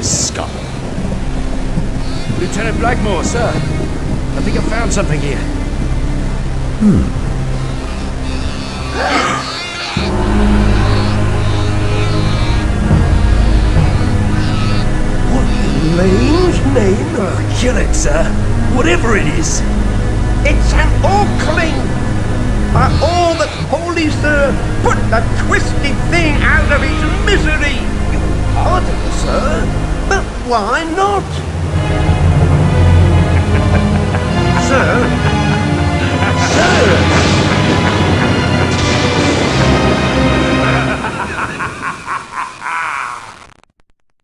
scum. Lieutenant Blackmore, sir. I think I found something here. What in Lane's name? Oh, kill it, sir. Whatever it is. It's an orkling! By all that's holy, sir, put the twisted thing out of its misery! You pardon, sir, but why not? Sir? Sir?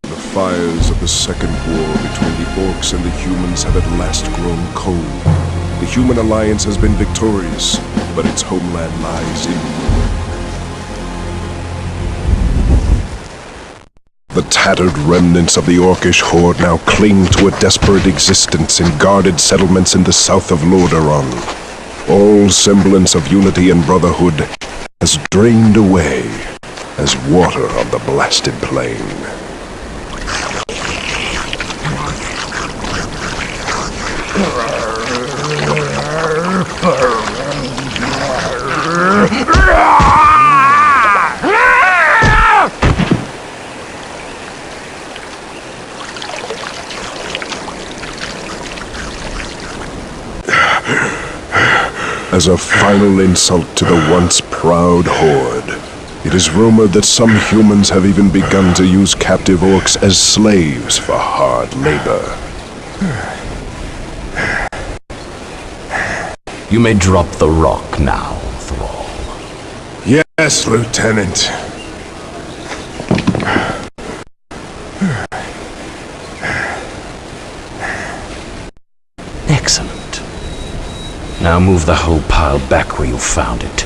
The fires of the Second War between the orcs and the humans have at last grown cold. The human alliance has been victorious, but its homeland lies in ruin. The tattered remnants of the orcish horde now cling to a desperate existence in guarded settlements in the south of Lordaeron. All semblance of unity and brotherhood has drained away as water on the blasted plain. As a final insult to the once proud horde, it is rumored that some humans have even begun to use captive orcs as slaves for hard labor. You may drop the rock now, Thrall. Yes, Lieutenant. Excellent. Now move the whole pile back where you found it.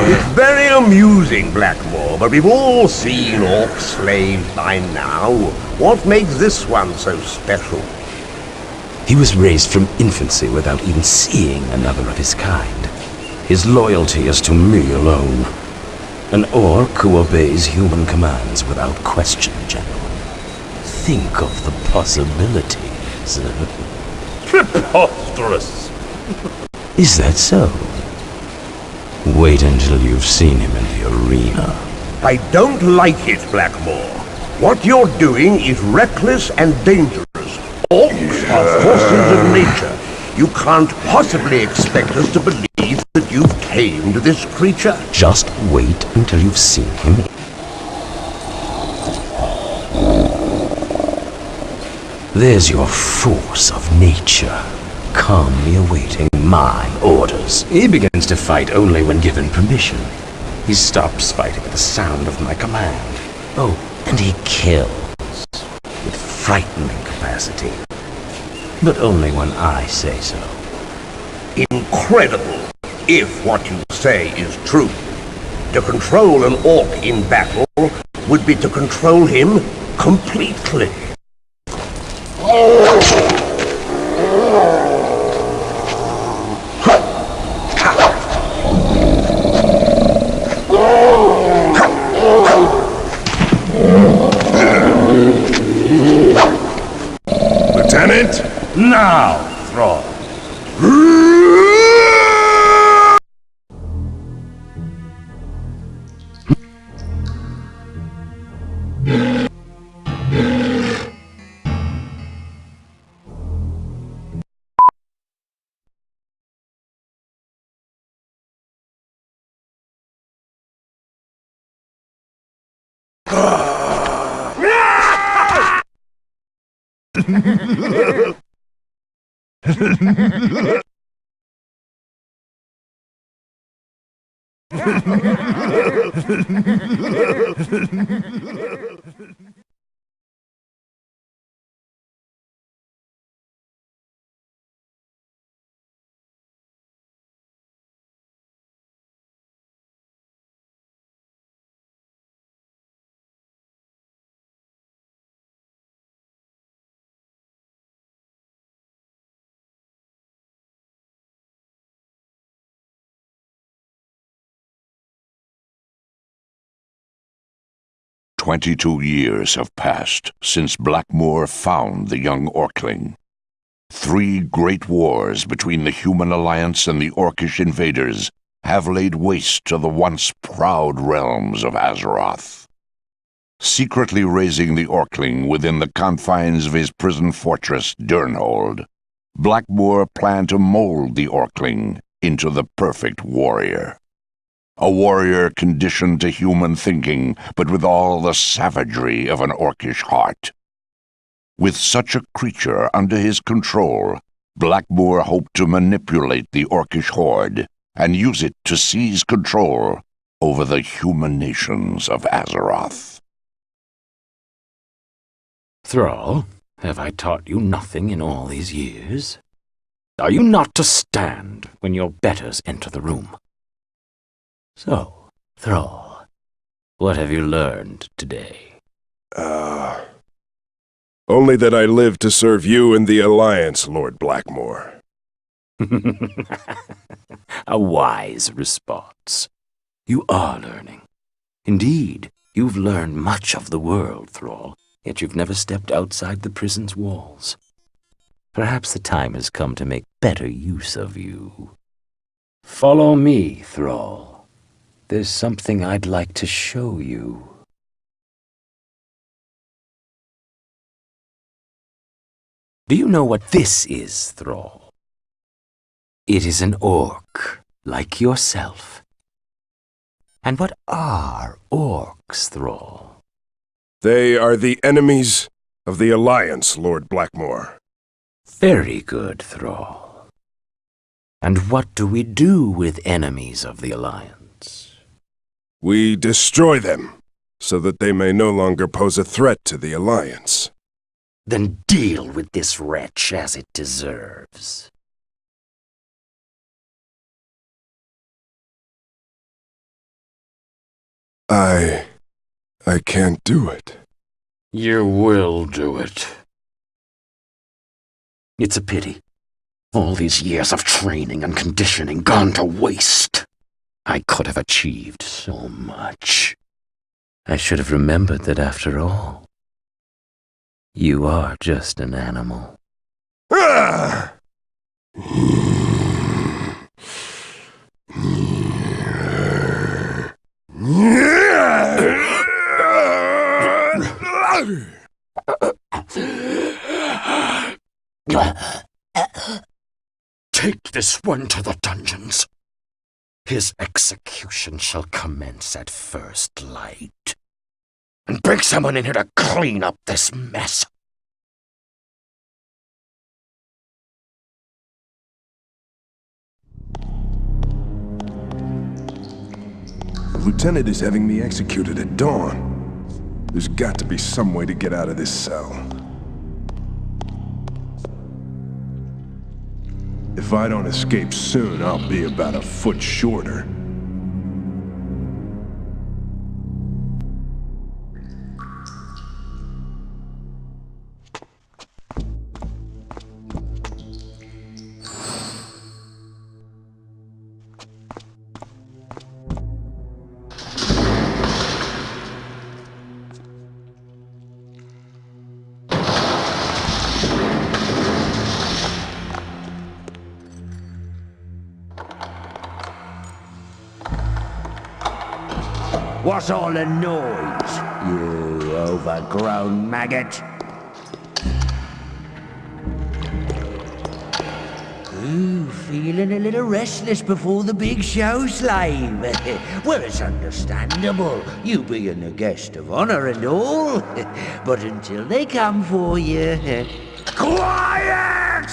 It's very amusing, Blackmore, but we've all seen orc slaves by now. What makes this one so special? He was raised from infancy without even seeing another of his kind. His loyalty is to me alone. An orc who obeys human commands without question, General. Think of the possibilities. Preposterous! Is that so? Wait until you've seen him in the arena. I don't like it, Blackmore. What you're doing is reckless and dangerous. Orcs are forces of nature. You can't possibly expect us to believe that you've tamed this creature. Just wait until you've seen him. There's your force of nature, calmly awaiting my orders. He begins to fight only when given permission. He stops fighting at the sound of my command. Oh, and he kills with frightening capacity. But only when I say so. Incredible, if what you say is true. To control an orc in battle would be to control him completely. Lieutenant? Now, Thrall. 22 years have passed since Blackmoor found the young Orkling. 3 great wars between the human alliance and the Orcish invaders have laid waste to the once proud realms of Azeroth. Secretly raising the Orkling within the confines of his prison fortress, Durnholde, Blackmoor planned to mold the Orkling into the perfect warrior. A warrior conditioned to human thinking, but with all the savagery of an Orcish heart. With such a creature under his control, Blackmoor hoped to manipulate the Orcish horde and use it to seize control over the human nations of Azeroth. Thrall, have I taught you nothing in all these years? Are you not to stand when your betters enter the room? So, Thrall, what have you learned today? Only that I live to serve you and the Alliance, Lord Blackmoor. A wise response. You are learning. Indeed, you've learned much of the world, Thrall, yet you've never stepped outside the prison's walls. Perhaps the time has come to make better use of you. Follow me, Thrall. There's something I'd like to show you. Do you know what this is, Thrall? It is an orc, like yourself. And what are orcs, Thrall? They are the enemies of the Alliance, Lord Blackmoor. Very good, Thrall. And what do we do with enemies of the Alliance? We destroy them, so that they may no longer pose a threat to the Alliance. Then deal with this wretch as it deserves. I can't do it. You will do it. It's a pity. All these years of training and conditioning gone to waste. I could have achieved so much. I should have remembered that after all, you are just an animal. Ah! Take this one to the dungeons. His execution shall commence at first light. And bring someone in here to clean up this mess. The lieutenant is having me executed at dawn. There's got to be some way to get out of this cell. If I don't escape soon, I'll be about a foot shorter. What's all the noise, you overgrown maggot? Ooh, feeling a little restless before the big show, slave. Well, it's understandable, you being a guest of honor and all. But until they come for you... Quiet!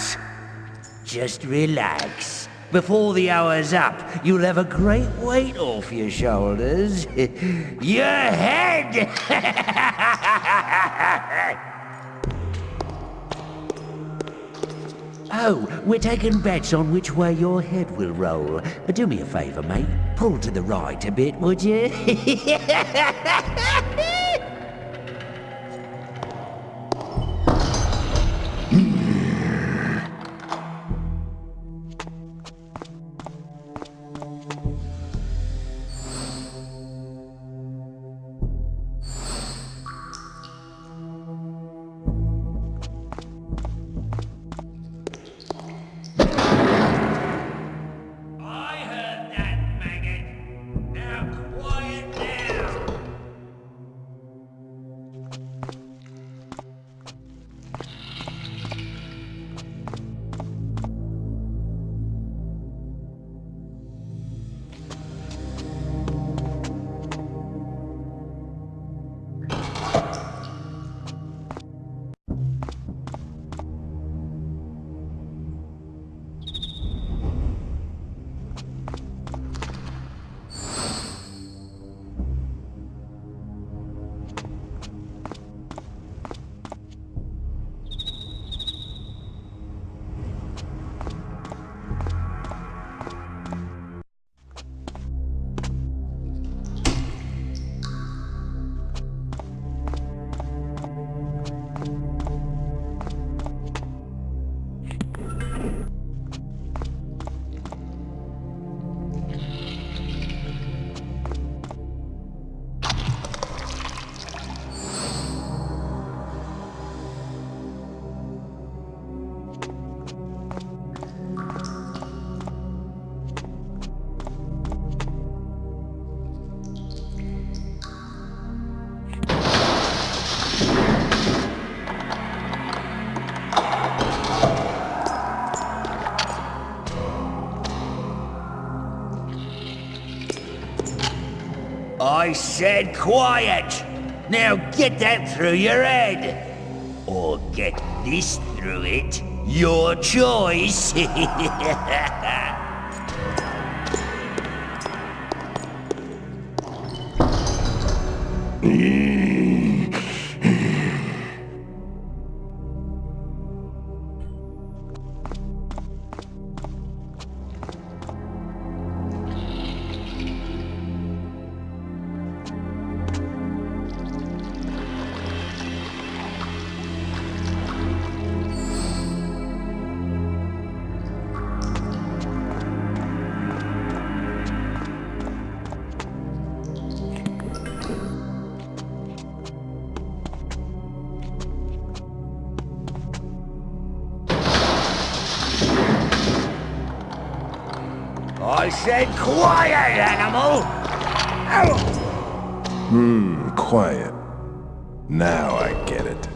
Just relax. Before the hour's up, you'll have a great weight off your shoulders. Your head! Oh, we're taking bets on which way your head will roll. Do me a favor, mate. Pull to the right a bit, would you? I said quiet! Now get that through your head! Or get this through it. Your choice! I said quiet, animal! Quiet. Now I get it.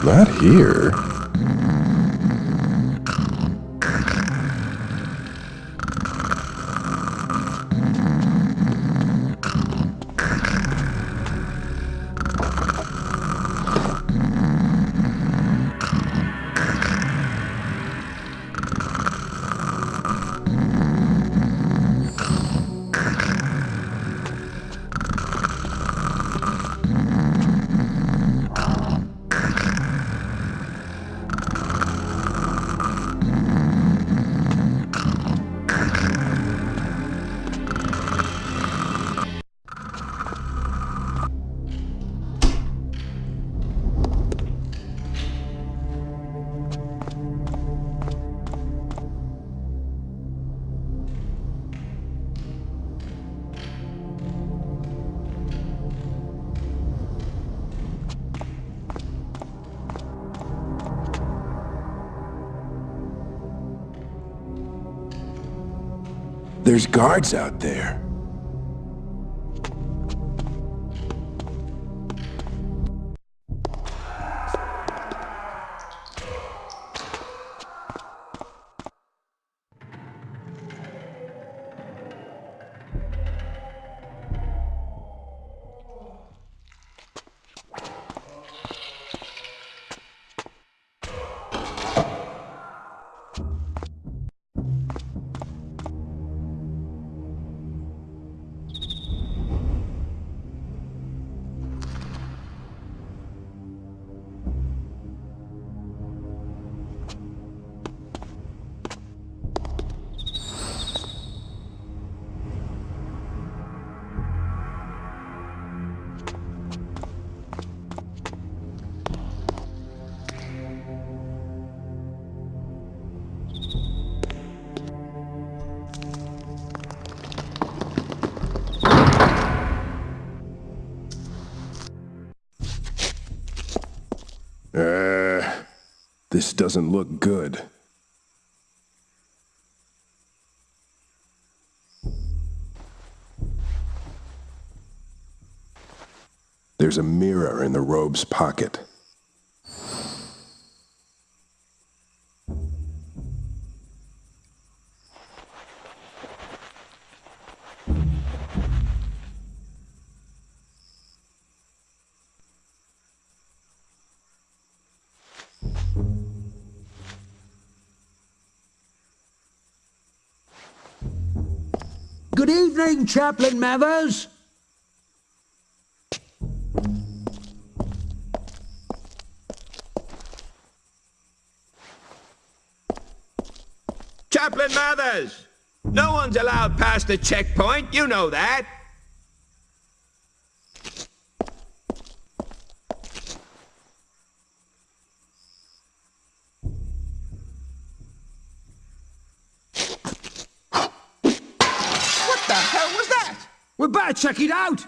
Not here. There's guards out there. This doesn't look good. There's a mirror in the robe's pocket. Good evening, Chaplain Mathers. Chaplain Mathers! No one's allowed past the checkpoint, you know that. What the hell was that? We better check it out.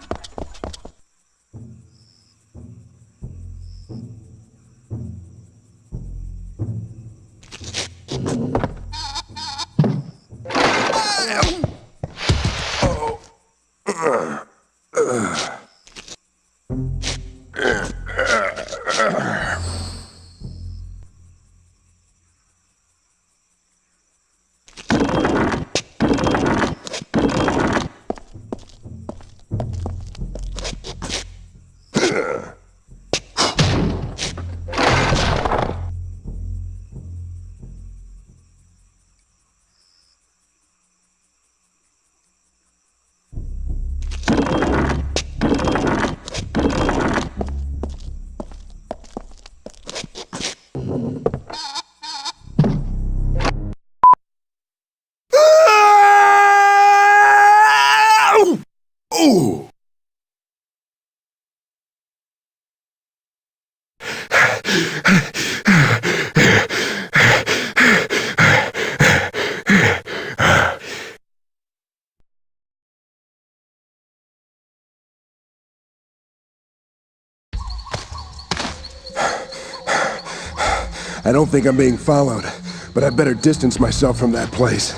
I don't think I'm being followed, but I better distance myself from that place.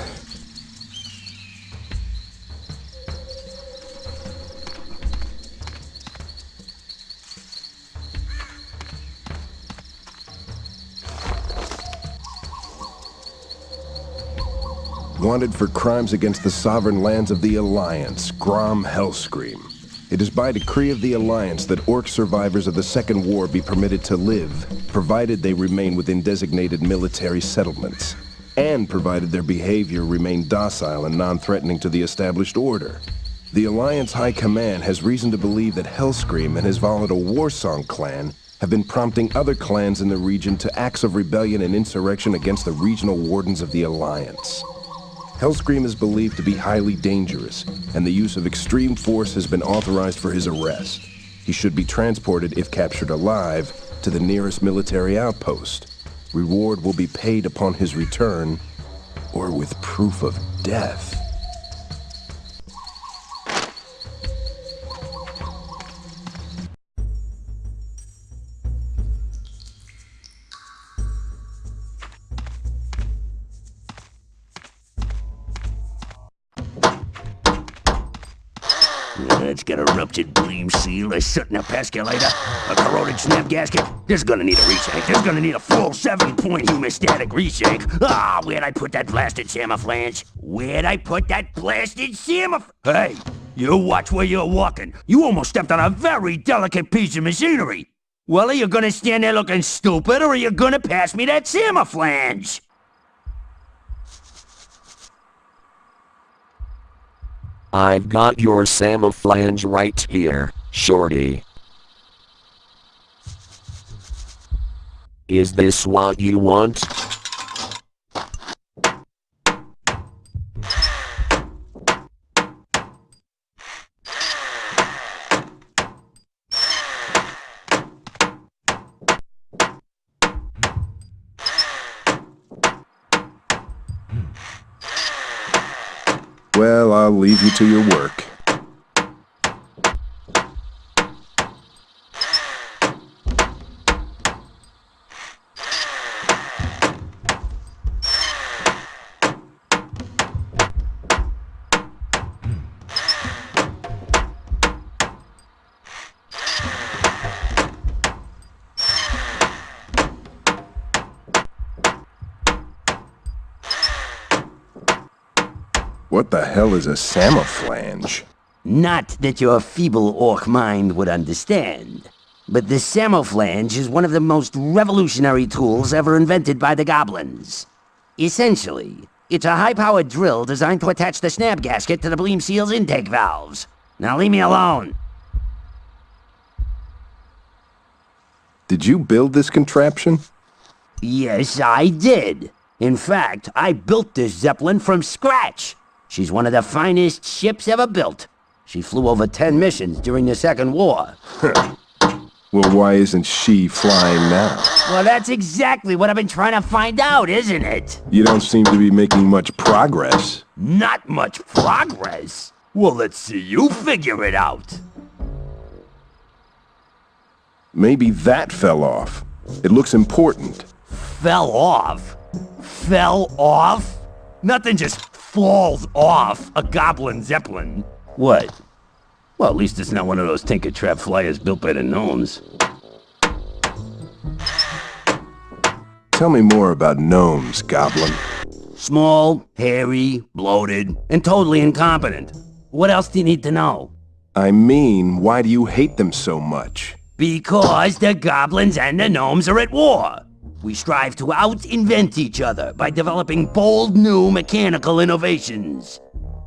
Wanted for crimes against the sovereign lands of the Alliance, Grom Hellscream. It is by decree of the Alliance that Orc survivors of the Second War be permitted to live, provided they remain within designated military settlements, and provided their behavior remain docile and non-threatening to the established order. The Alliance High Command has reason to believe that Hellscream and his volatile Warsong clan have been prompting other clans in the region to acts of rebellion and insurrection against the regional wardens of the Alliance. Hellscream is believed to be highly dangerous, and the use of extreme force has been authorized for his arrest. He should be transported, if captured alive, to the nearest military outpost. Reward will be paid upon his return, or with proof of death. It's got a ruptured beam seal, a soot in a pesculator, a corroded snap gasket. This is gonna need a reshank. This is gonna need a full 7-point hemostatic reshank. Ah, where'd I put that blasted samaflange? Where'd I put that blasted Hey, you watch where you're walking. You almost stepped on a very delicate piece of machinery. Well, are you gonna stand there looking stupid, or are you gonna pass me that samaflange? I've got your samaflange right here, shorty. Is this what you want? Well, I'll leave you to your work. What the hell is a samaflange? Not that your feeble orc mind would understand, but the samoflange is one of the most revolutionary tools ever invented by the goblins. Essentially, It's a high-powered drill designed to attach the snap gasket to the beam seal's intake valves. Now leave me alone. Did you build this contraption? Yes, I did. In fact, I built this Zeppelin from scratch. She's one of the finest ships ever built. She flew over 10 missions during the Second War. Well, why isn't she flying now? Well, that's exactly what I've been trying to find out, isn't it? You don't seem to be making much progress. Not much progress? Well, let's see you figure it out. Maybe that fell off. It looks important. Fell off? Fell off? Nothing just falls off a goblin Zeppelin. What? Well, at least it's not one of those Tinker Trap flyers built by the gnomes. Tell me more about gnomes, Goblin. Small, hairy, bloated, and totally incompetent. What else do you need to know? I mean, why do you hate them so much? Because the goblins and the gnomes are at war. We strive to out-invent each other by developing bold new mechanical innovations.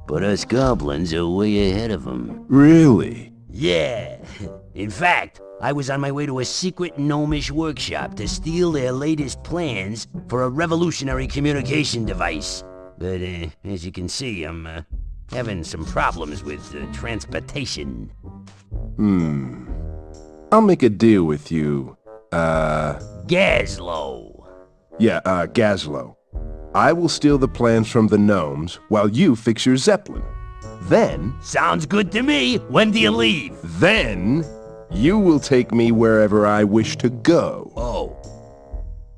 But us goblins are way ahead of them. Really? Yeah. In fact, I was on my way to a secret gnomish workshop to steal their latest plans for a revolutionary communication device. But, as you can see, I'm, having some problems with, transportation. I'll make a deal with you. Gaslow. Yeah, Gazlo. I will steal the plans from the gnomes while you fix your Zeppelin. Then... Sounds good to me. When do you leave? Then... you will take me wherever I wish to go. Oh.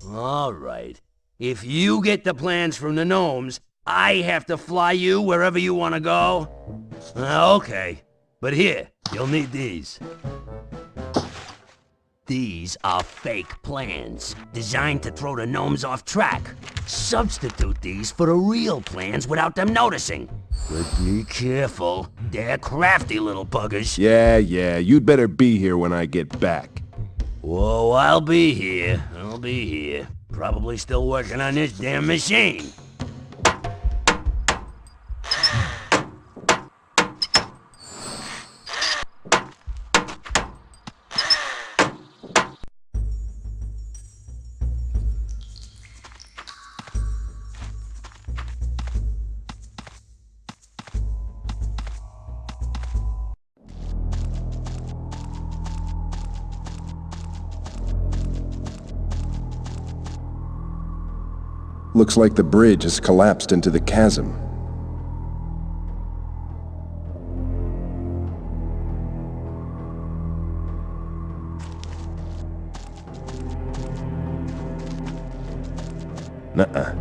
All right. If you get the plans from the gnomes, I have to fly you wherever you want to go? Okay. But here, you'll need these. These are fake plans, designed to throw the gnomes off track. Substitute these for the real plans without them noticing. But be careful, they're crafty little buggers. Yeah, you'd better be here when I get back. Whoa, I'll be here. Probably still working on this damn machine. Looks like the bridge has collapsed into the chasm. Nuh-uh.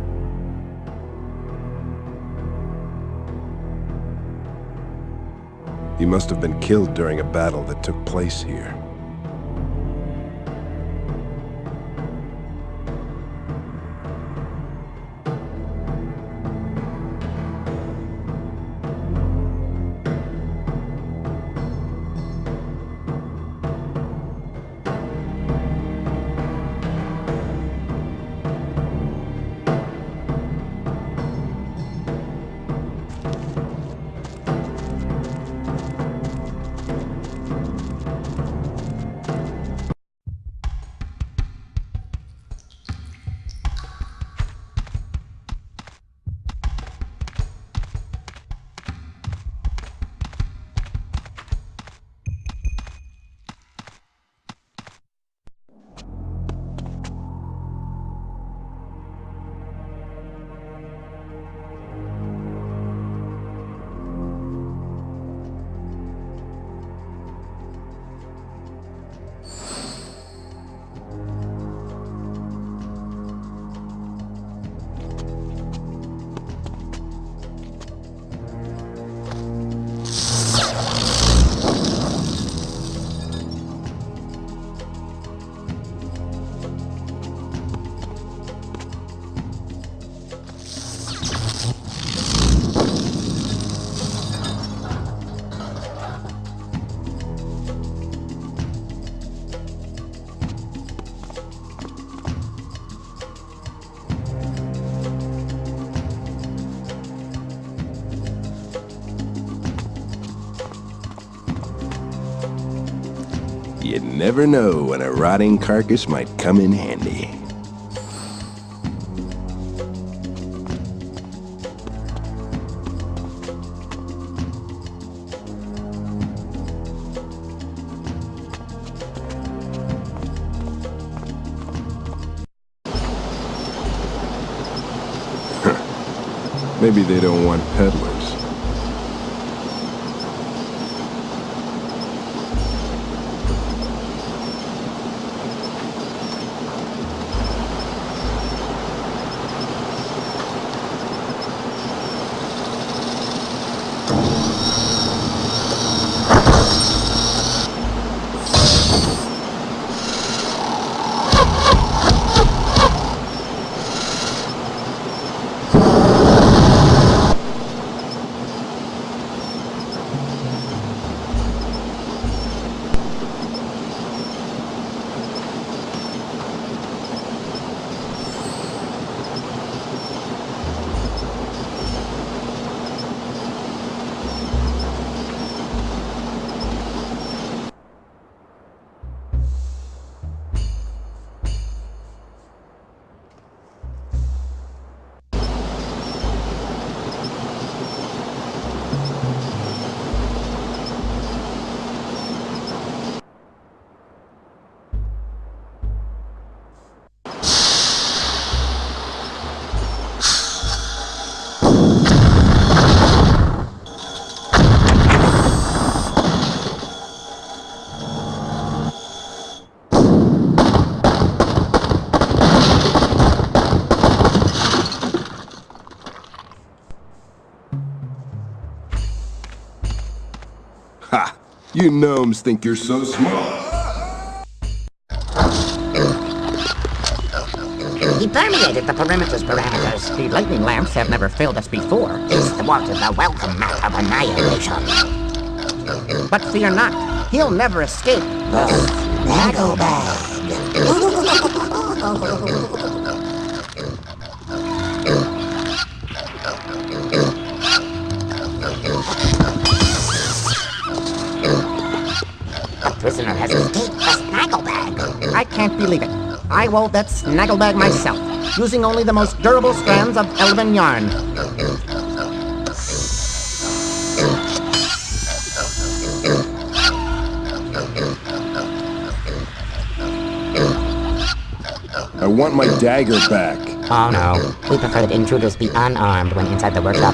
He must have been killed during a battle that took place here. You never know when a rotting carcass might come in handy. Maybe they don't want peddlers. Ha! You gnomes think you're so smart. He permeated the perimeter's parameters. The lightning lamps have never failed us before. It's the welcome mat of annihilation. But fear not, he'll never escape the snaggle bag. Prisoner has escaped the snaggle bag. I can't believe it. I wove that snaggle bag myself, using only the most durable strands of elven yarn. I want my dagger back. Oh no, we prefer that intruders be unarmed when inside the workshop.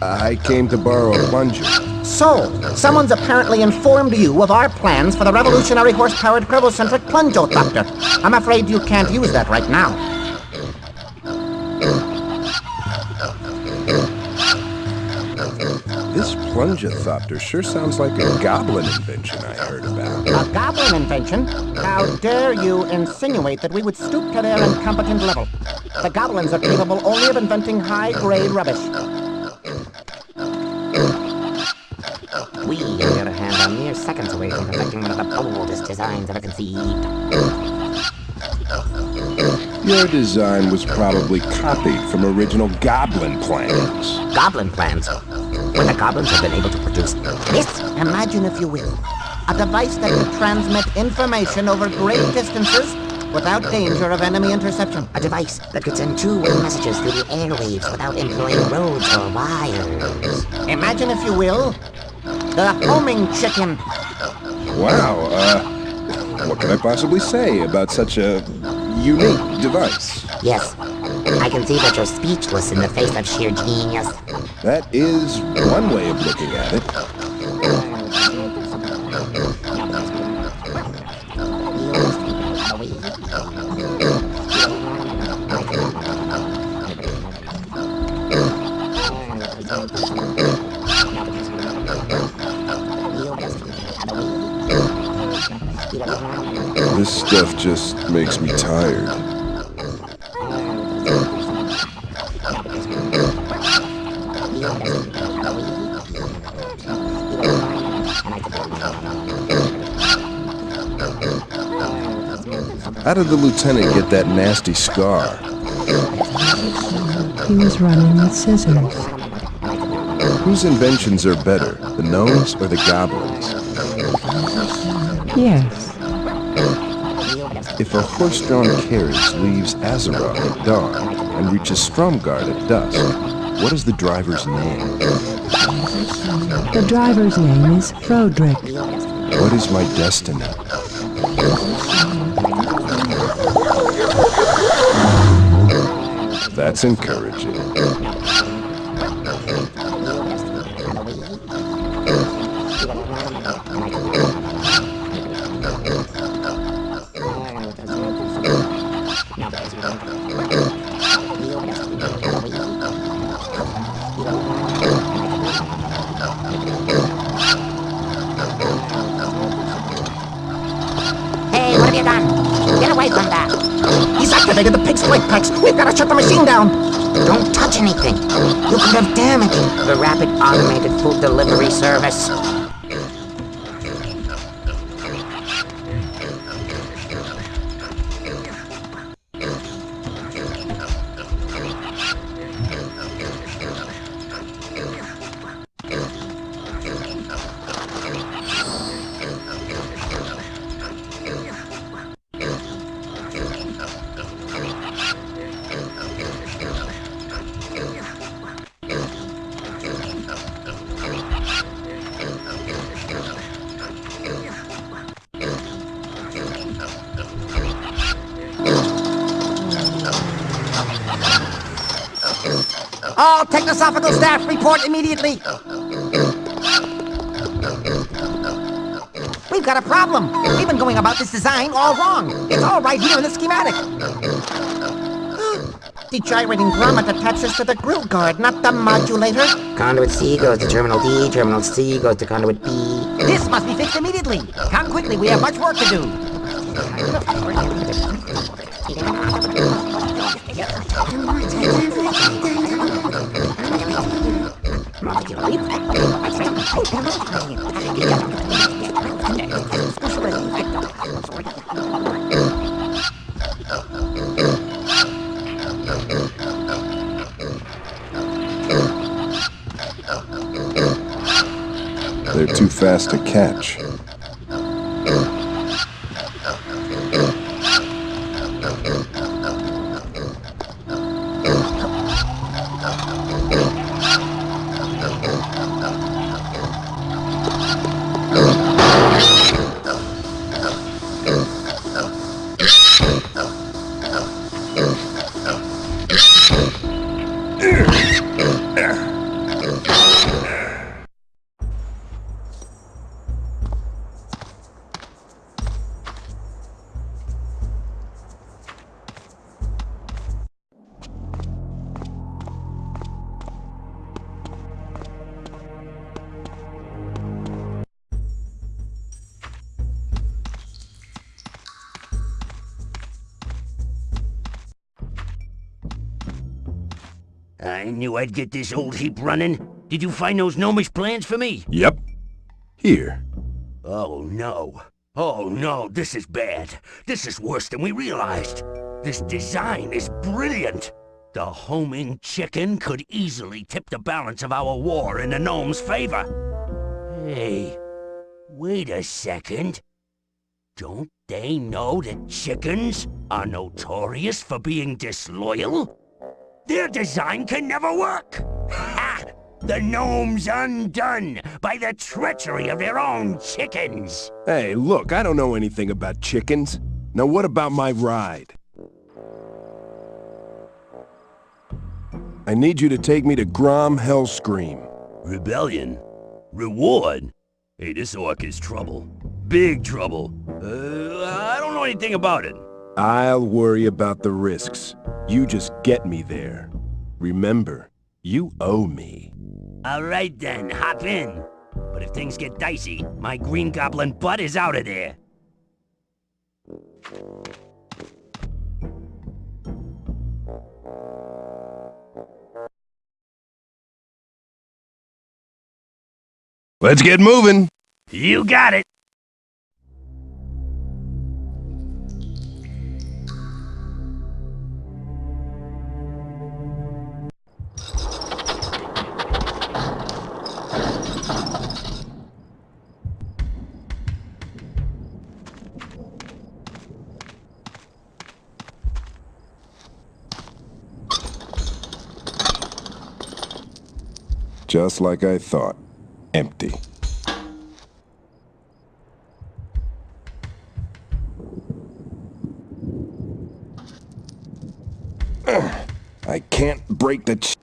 I came to borrow a plunger. So, someone's apparently informed you of our plans for the revolutionary horse-powered Krivocentric Plungeothopter. I'm afraid you can't use that right now. This Plungeothopter sure sounds like a goblin invention I heard about. A goblin invention? How dare you insinuate that we would stoop to their incompetent level? The goblins are capable only of inventing high-grade rubbish. We, on the other hand, are mere seconds away from perfecting one of the boldest designs ever conceived. Your design was probably copied from original goblin plans. Goblin plans? When the goblins have been able to produce this, imagine if you will, a device that could transmit information over great distances without danger of enemy interception. A device that could send two-way messages through the airwaves without employing roads or wires. Imagine, if you will, the homing chicken. Wow, what can I possibly say about such a unique device? Yes, I can see that you're speechless in the face of sheer genius. That is one way of looking at it. This stuff just makes me tired. How did the lieutenant get that nasty scar? He was running with scissors. Whose inventions are better, the gnomes or the goblins? Yes. If a horse-drawn carriage leaves Azeroth at dawn and reaches Stromgarde at dusk, what is the driver's name? The driver's name is Frodrick. What is my destiny? That's encouraging. Hey, what have you done? Get away from that. He's activated the pig's flight packs. We've got to shut the machine down. Don't touch anything. You could have damaged the rapid automated food delivery service. All technosophical staff report immediately. We've got a problem. We've been going about this design all wrong. It's all right here in the schematic. The gyrating grommet attaches to the grill guard, not the modulator. Conduit C goes to terminal D, terminal C goes to conduit B. This must be fixed immediately. Come quickly, we have much work to do. They're too fast to catch. I knew I'd get this old heap running. Did you find those gnomish plans for me? Yep. Here. Oh no. Oh no, this is bad. This is worse than we realized. This design is brilliant. The homing chicken could easily tip the balance of our war in the gnomes' favor. Hey, wait a second. Don't they know that chickens are notorious for being disloyal? Their design can never work! Ha! The gnomes undone by the treachery of their own chickens! Hey, look, I don't know anything about chickens. Now what about my ride? I need you to take me to Grom Hellscream. Rebellion? Reward? Hey, this orc is trouble. Big trouble. I don't know anything about it. I'll worry about the risks. You just get me there. Remember, you owe me. All right then, hop in. But if things get dicey, my green goblin butt is out of there. Let's get moving. You got it. Just like I thought. Empty. I can't break the...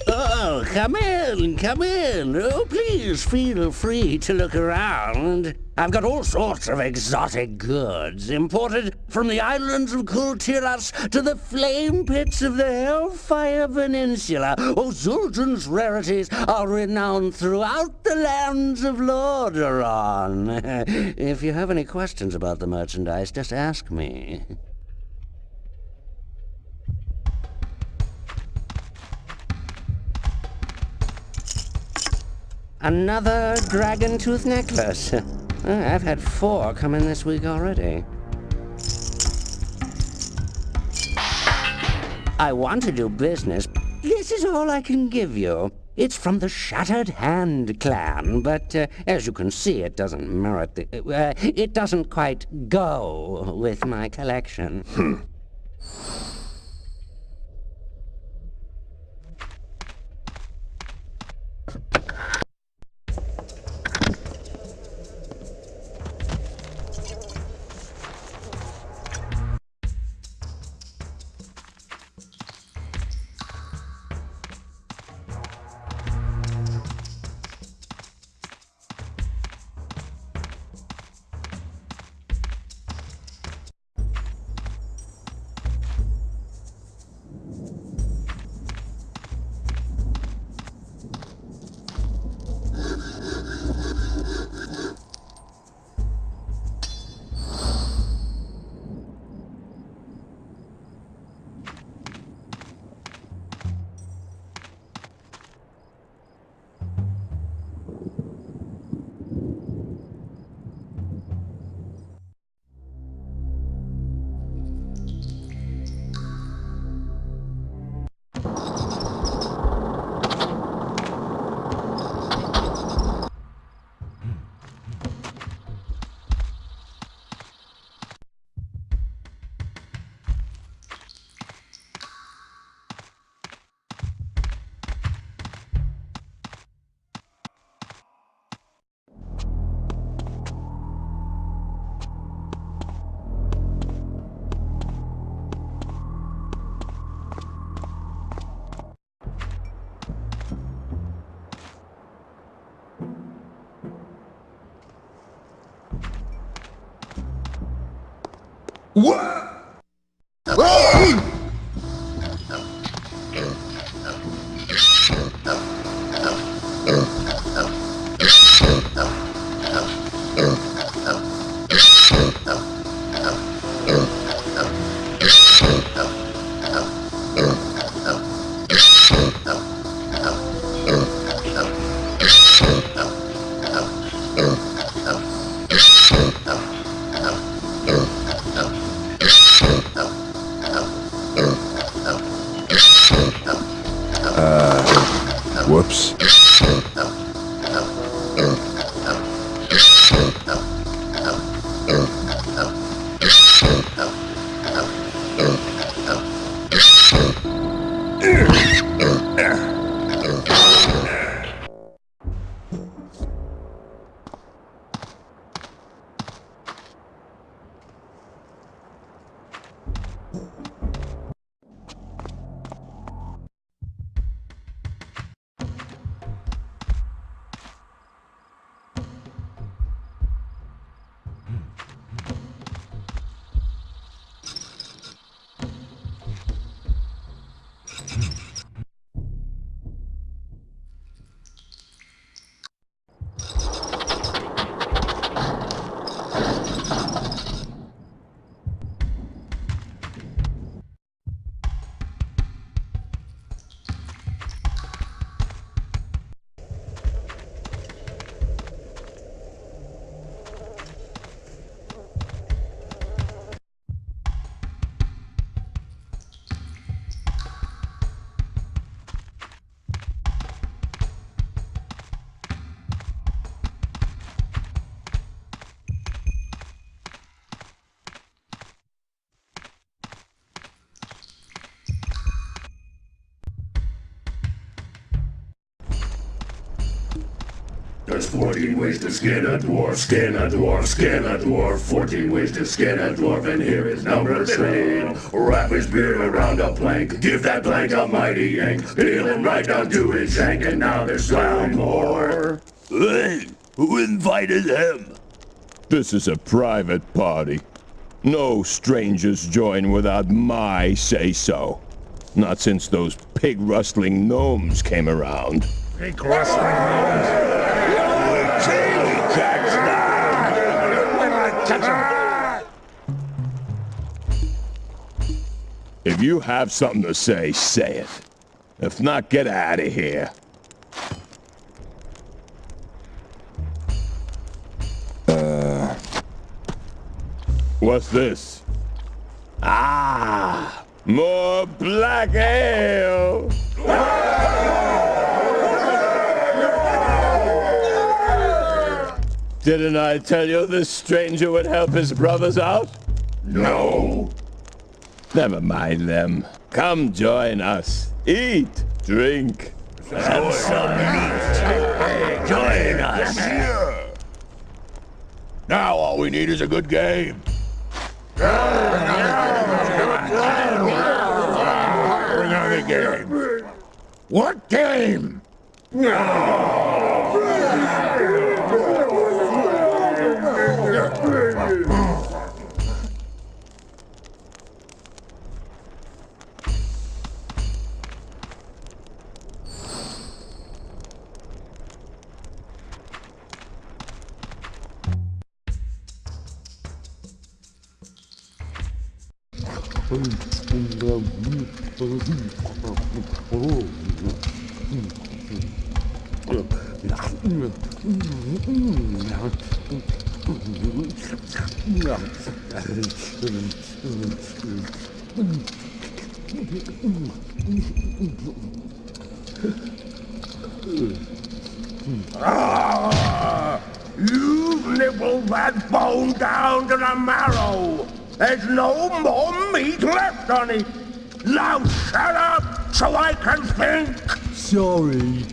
Oh, come in, come in. Oh, please feel free to look around. I've got all sorts of exotic goods imported from the islands of Kultiras to the flame pits of the Hellfire Peninsula. Oh, Zul'jun's rarities are renowned throughout the lands of Lordaeron. If you have any questions about the merchandise, just ask me. Another dragon tooth necklace. I've had 4 come in this week already. I want to do business. This is all I can give you. It's from the Shattered Hand clan, but as you can see, it doesn't merit the... it doesn't quite go with my collection. What? There's 14 ways to skin a dwarf, skin a dwarf, skin a dwarf. 14 ways to skin a dwarf, and here is number 7. Wrap his beard around a plank, give that plank a mighty yank, peel him right down to his shank, and now there's 12 more. Hey, who invited him? This is a private party. No strangers join without my say-so. Not since those pig-rustling gnomes came around. Pig-rustling gnomes? If you have something to say, say it. If not, get out of here. What's this? Ah! More black ale! Didn't I tell you this stranger would help his brothers out? No. Never mind them. Come join us. Eat, drink. Have some meat. Join us. Now all we need is a good game. Bring on the game. What game? You've nibbled that bone down to the marrow. There's no more meat left on it. Now shut up so I can think. Sorry.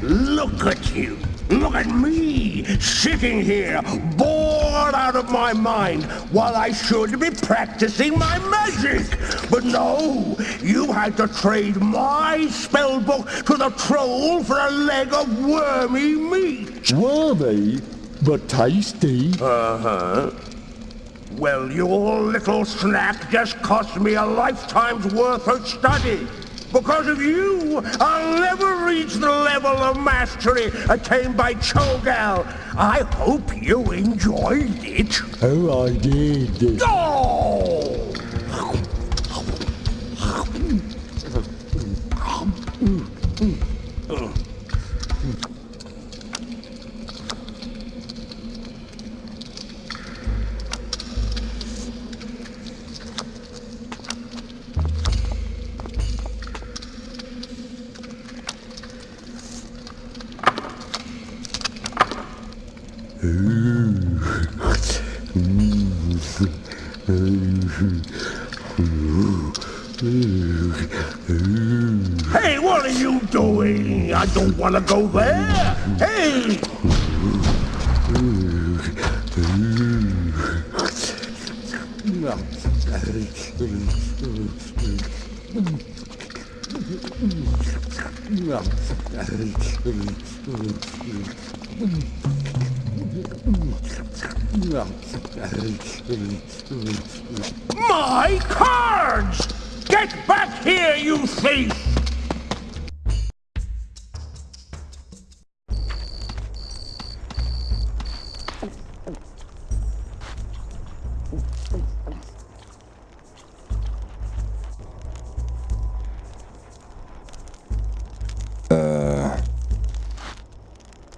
Look at you. Look at me, sitting here, bored out of my mind, while I should be practicing my magic. But no, you had to trade my spellbook to the troll for a leg of wormy meat. Wormy, but tasty. Uh-huh. Well, your little snack just cost me a lifetime's worth of study. Because of you, I'll never reach the level of mastery attained by Cho'Gall. I hope you enjoyed it. Oh, I did. Oh! Hey, what are you doing? I don't want to go there. Hey! My cards! Get back here, you thief!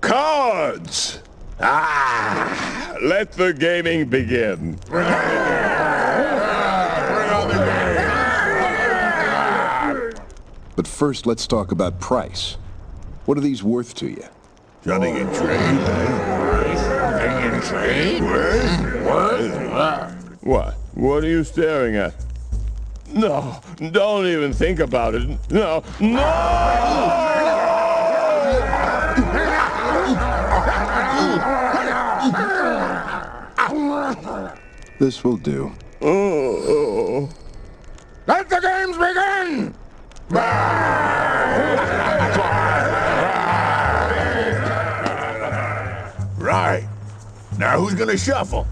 Cards! Ah! Let the gaming begin. But first, let's talk about price. What are these worth to you? Nothing in trade, Nothing in trade? What? What are you staring at? No, don't even think about it. No, no! This will do. Oh. Let the games begin! Right. Now who's gonna shuffle?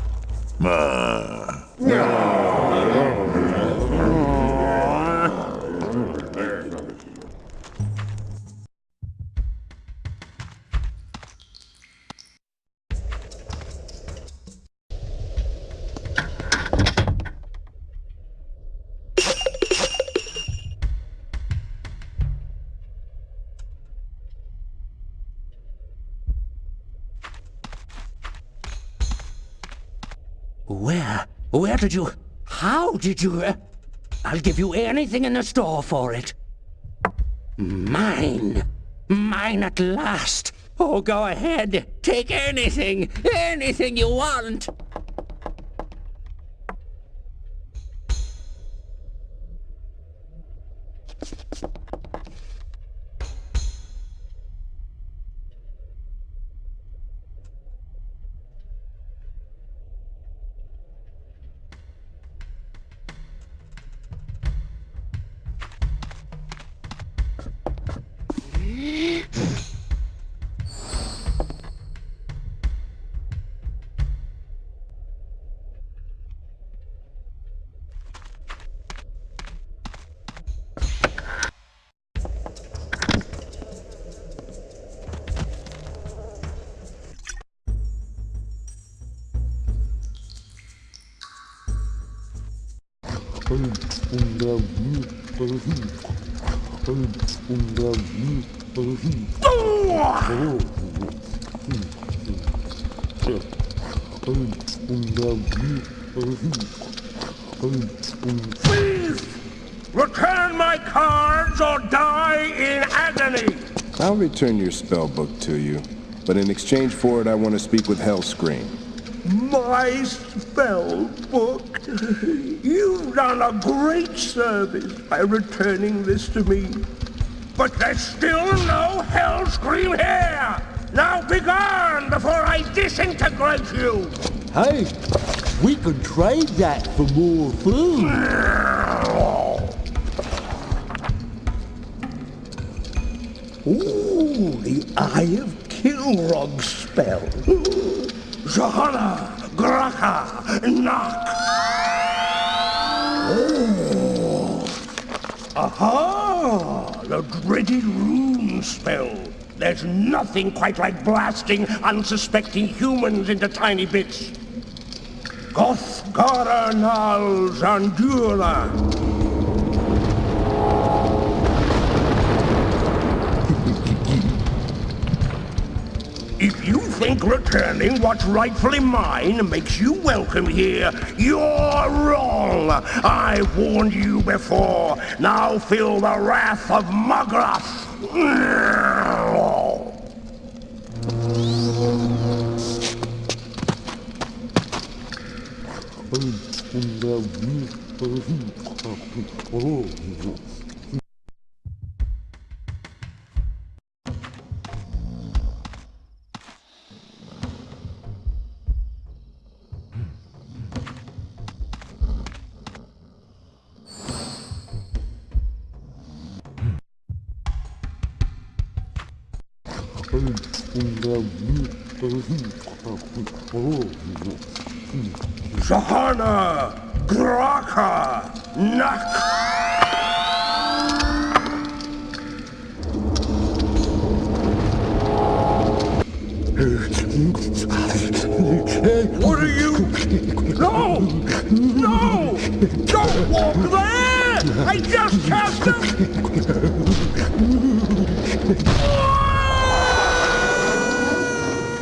Where did you... How did you... I'll give you anything in the store for it. Mine. Mine at last. Oh, go ahead. Take anything. Anything you want. Please! Return my cards or die in agony! I'll return your spell book to you, but in exchange for it, I want to speak with Hellscream. My spell book? You've done a great service by returning this to me. But there's still no Hellscream here! Now begone before I disintegrate you! Hey, we could trade that for more food. Ooh, the Eye of Kilrog spell. Johanna, Graka, Knock. Oh. Aha! The dreaded rune spell. There's nothing quite like blasting unsuspecting humans into tiny bits. Gothgara Nal Zandula. If you think returning what's rightfully mine makes you welcome here, you're wrong. I warned you before. Now feel the wrath of Mugrath. Johanna, Graka, Nak. What are you? No! No! Don't walk there! I just cast him!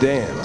Damn.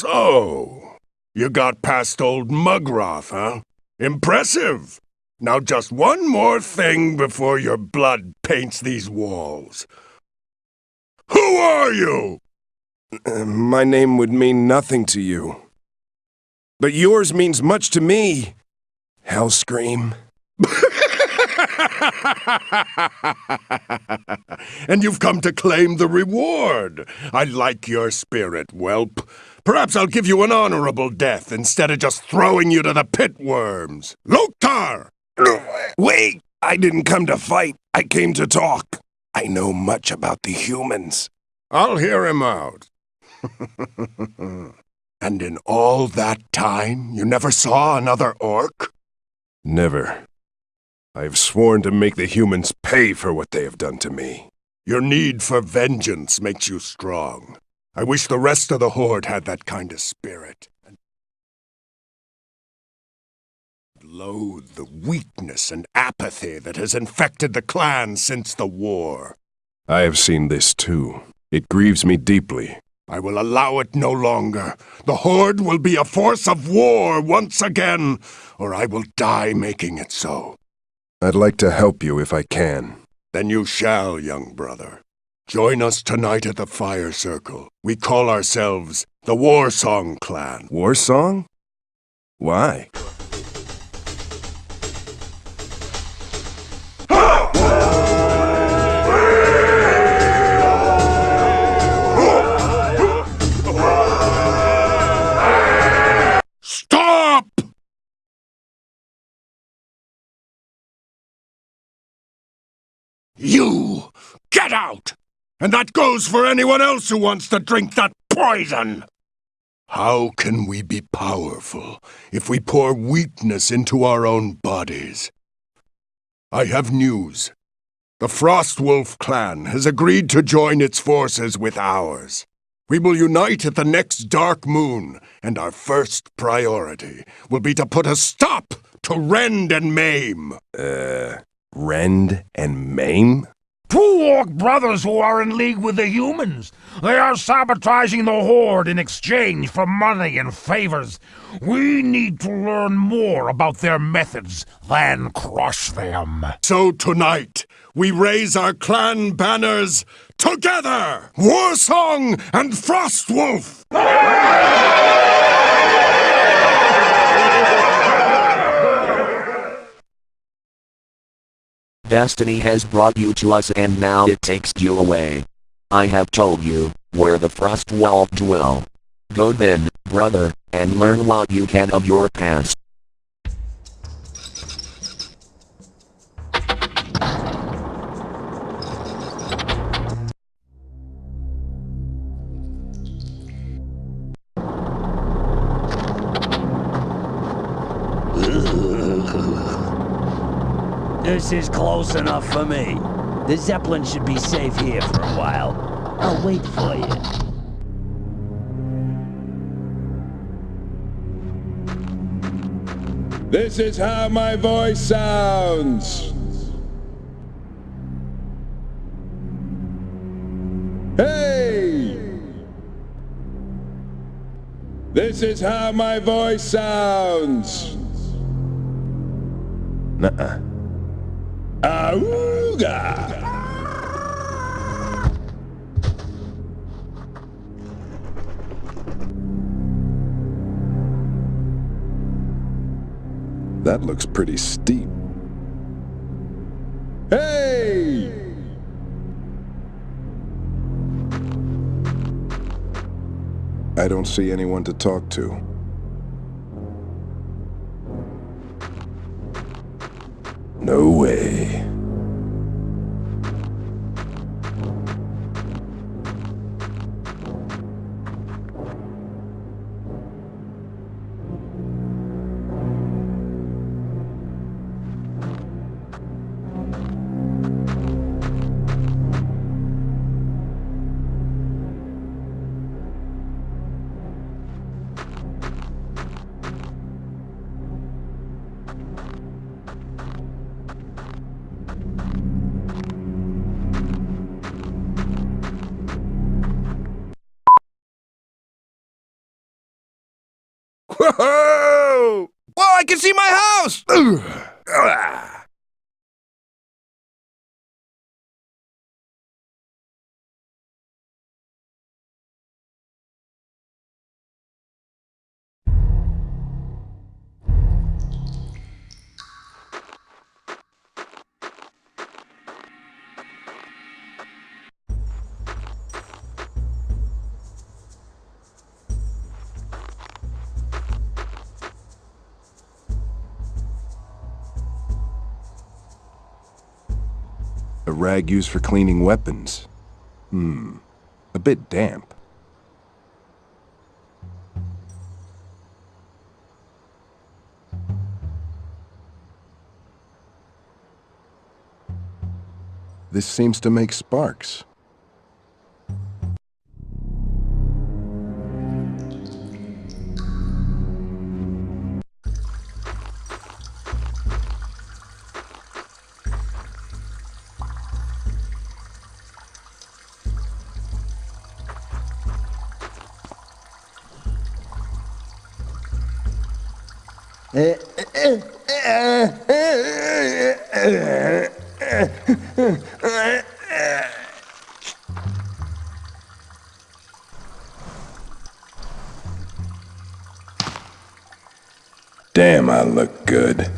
So, you got past old Mugroth, huh? Impressive! Now just one more thing before your blood paints these walls. Who are you? My name would mean nothing to you. But yours means much to me, Hellscream. And you've come to claim the reward. I like your spirit, whelp. Perhaps I'll give you an honorable death instead of just throwing you to the pit worms. Loktar! Wait! I didn't come to fight. I came to talk. I know much about the humans. I'll hear him out. And in all that time, you never saw another orc? Never. I've sworn to make the humans pay for what they have done to me. Your need for vengeance makes you strong. I wish the rest of the Horde had that kind of spirit. Loathe the weakness and apathy that has infected the clan since the war. I have seen this too. It grieves me deeply. I will allow it no longer. The Horde will be a force of war once again, or I will die making it so. I'd like to help you if I can. Then you shall, young brother. Join us tonight at the Fire Circle. We call ourselves the Warsong Clan. Warsong? Why? Stop! You! Get out! And that goes for anyone else who wants to drink that poison! How can we be powerful if we pour weakness into our own bodies? I have news. The Frostwolf clan has agreed to join its forces with ours. We will unite at the next dark moon, and our first priority will be to put a stop to rend and maim. Rend and maim? Two orc brothers who are in league with the humans. They are sabotaging the Horde in exchange for money and favors. We need to learn more about their methods, then crush them. So tonight, we raise our clan banners together! Warsong and Frostwolf! Destiny has brought you to us and now it takes you away. I have told you where the Frostwolves dwell. Go then, brother, and learn what you can of your past. This is close enough for me. The Zeppelin should be safe here for a while. I'll wait for you. This is how my voice sounds. Hey! This is how my voice sounds. Nuh-uh. Auga! That looks pretty steep. Hey! I don't see anyone to talk to. No way. Whoa! Whoa, I can see my house! A rag used for cleaning weapons. A bit damp. This seems to make sparks. Damn, I look good.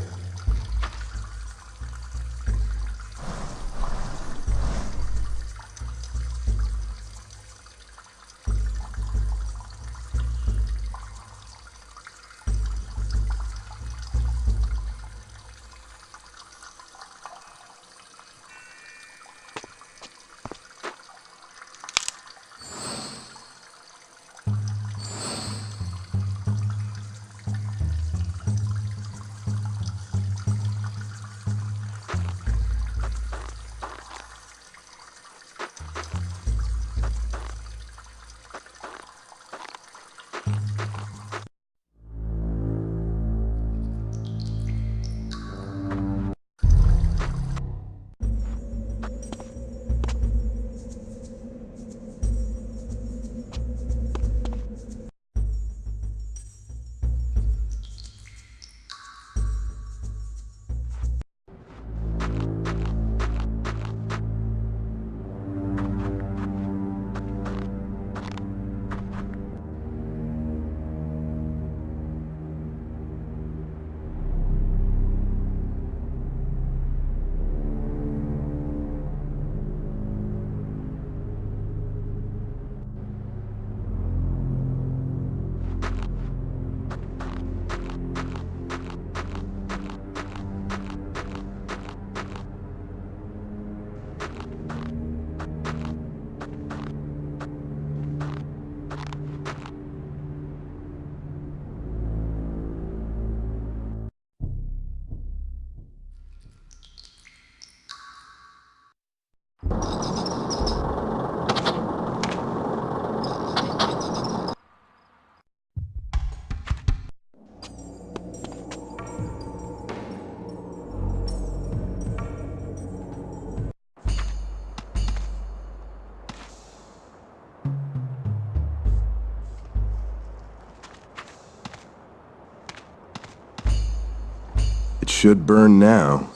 It should burn now.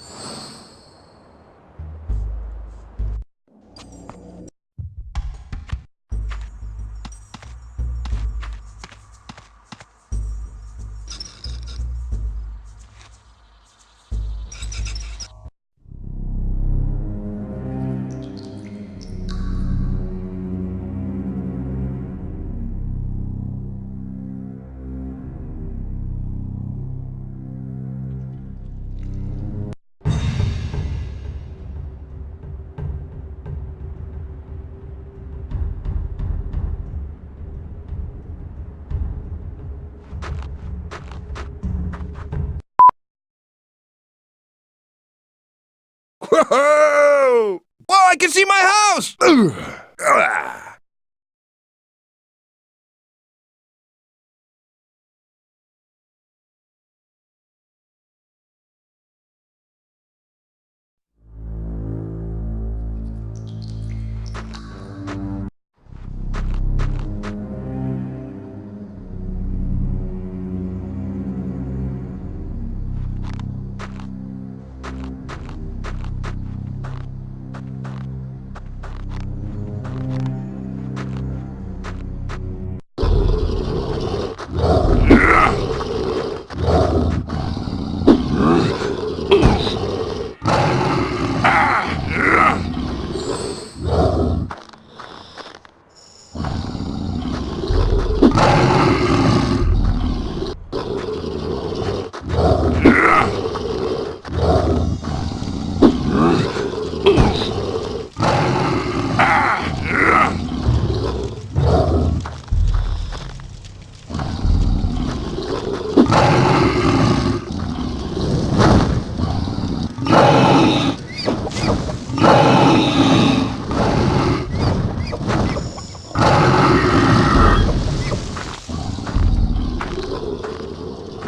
Whoa! Whoa, I can see my house!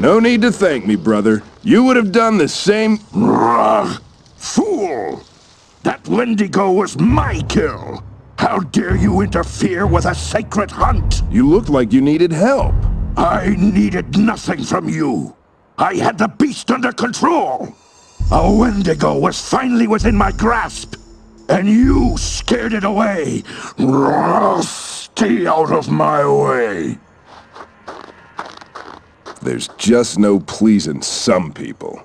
No need to thank me, brother. You would have done the same... Fool! That Wendigo was my kill! How dare you interfere with a sacred hunt? You looked like you needed help. I needed nothing from you. I had the beast under control. A Wendigo was finally within my grasp, and you scared it away. Stay out of my way. There's just no pleasing some people.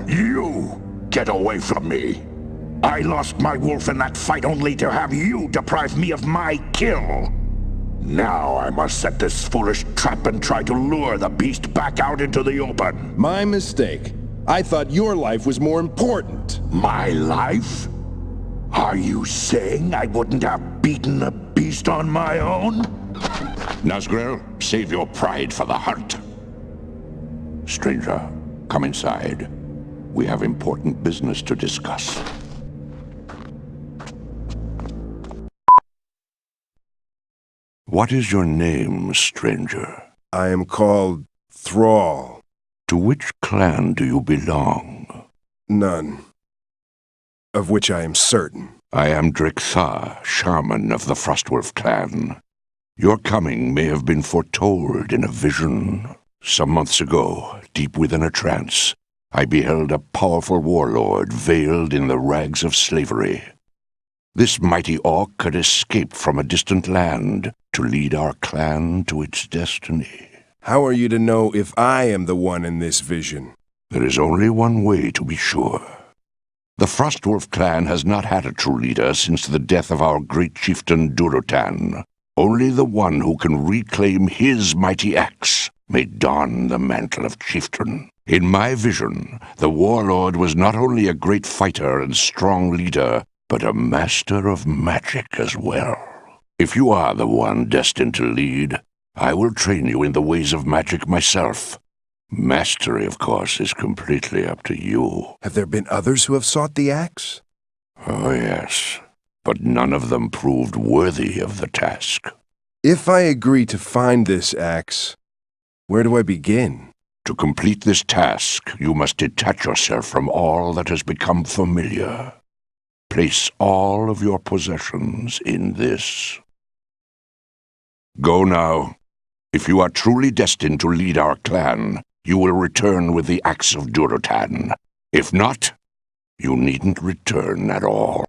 You! Get away from me! I lost my wolf in that fight only to have you deprive me of my kill! Now I must set this foolish trap and try to lure the beast back out into the open. My mistake. I thought your life was more important. My life? Are you saying I wouldn't have beaten the beast on my own? Nazgrel, save your pride for the hunt. Stranger, come inside. We have important business to discuss. What is your name, stranger? I am called Thrall. To which clan do you belong? None. Of which I am certain. I am Alexstrasza, shaman of the Frostwolf clan. Your coming may have been foretold in a vision. Some months ago, deep within a trance, I beheld a powerful warlord veiled in the rags of slavery. This mighty orc had escaped from a distant land to lead our clan to its destiny. How are you to know if I am the one in this vision? There is only one way to be sure. The Frostwolf clan has not had a true leader since the death of our great chieftain Durnholde. Only the one who can reclaim his mighty axe may don the mantle of chieftain. In my vision, the warlord was not only a great fighter and strong leader, but a master of magic as well. If you are the one destined to lead, I will train you in the ways of magic myself. Mastery, of course, is completely up to you. Have there been others who have sought the axe? Oh, yes. But none of them proved worthy of the task. If I agree to find this axe, where do I begin? To complete this task, you must detach yourself from all that has become familiar. Place all of your possessions in this. Go now. If you are truly destined to lead our clan, you will return with the axe of Durnholde. If not, you needn't return at all.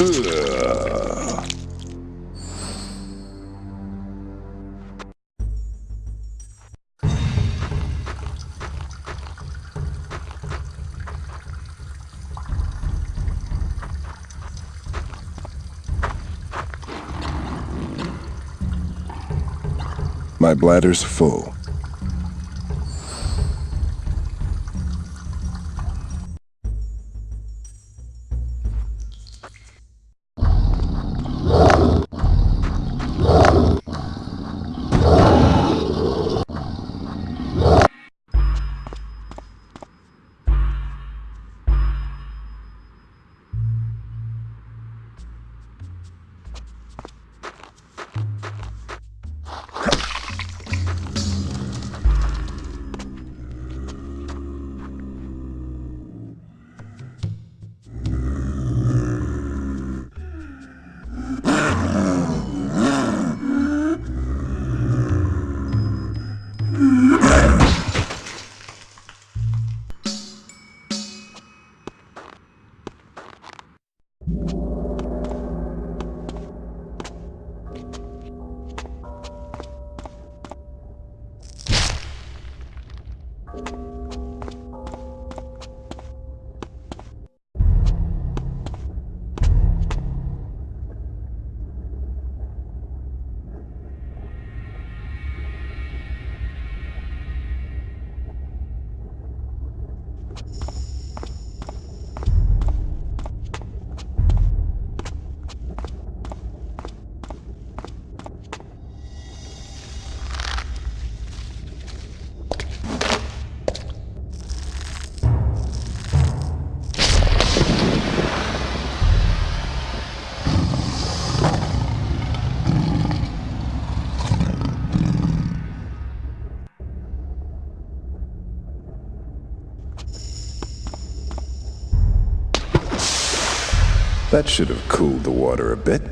My bladder's full. That should have cooled the water a bit.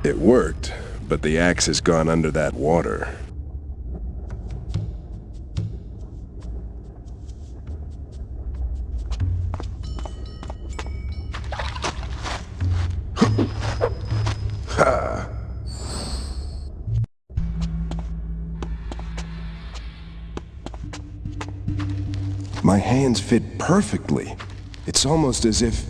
It worked, but the axe has gone under that water. My hands fit perfectly. It's almost as if...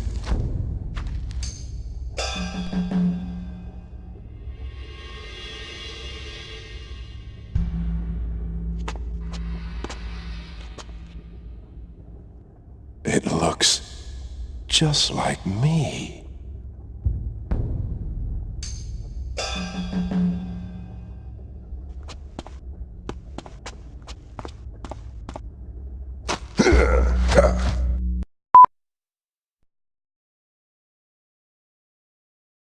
It looks just like me.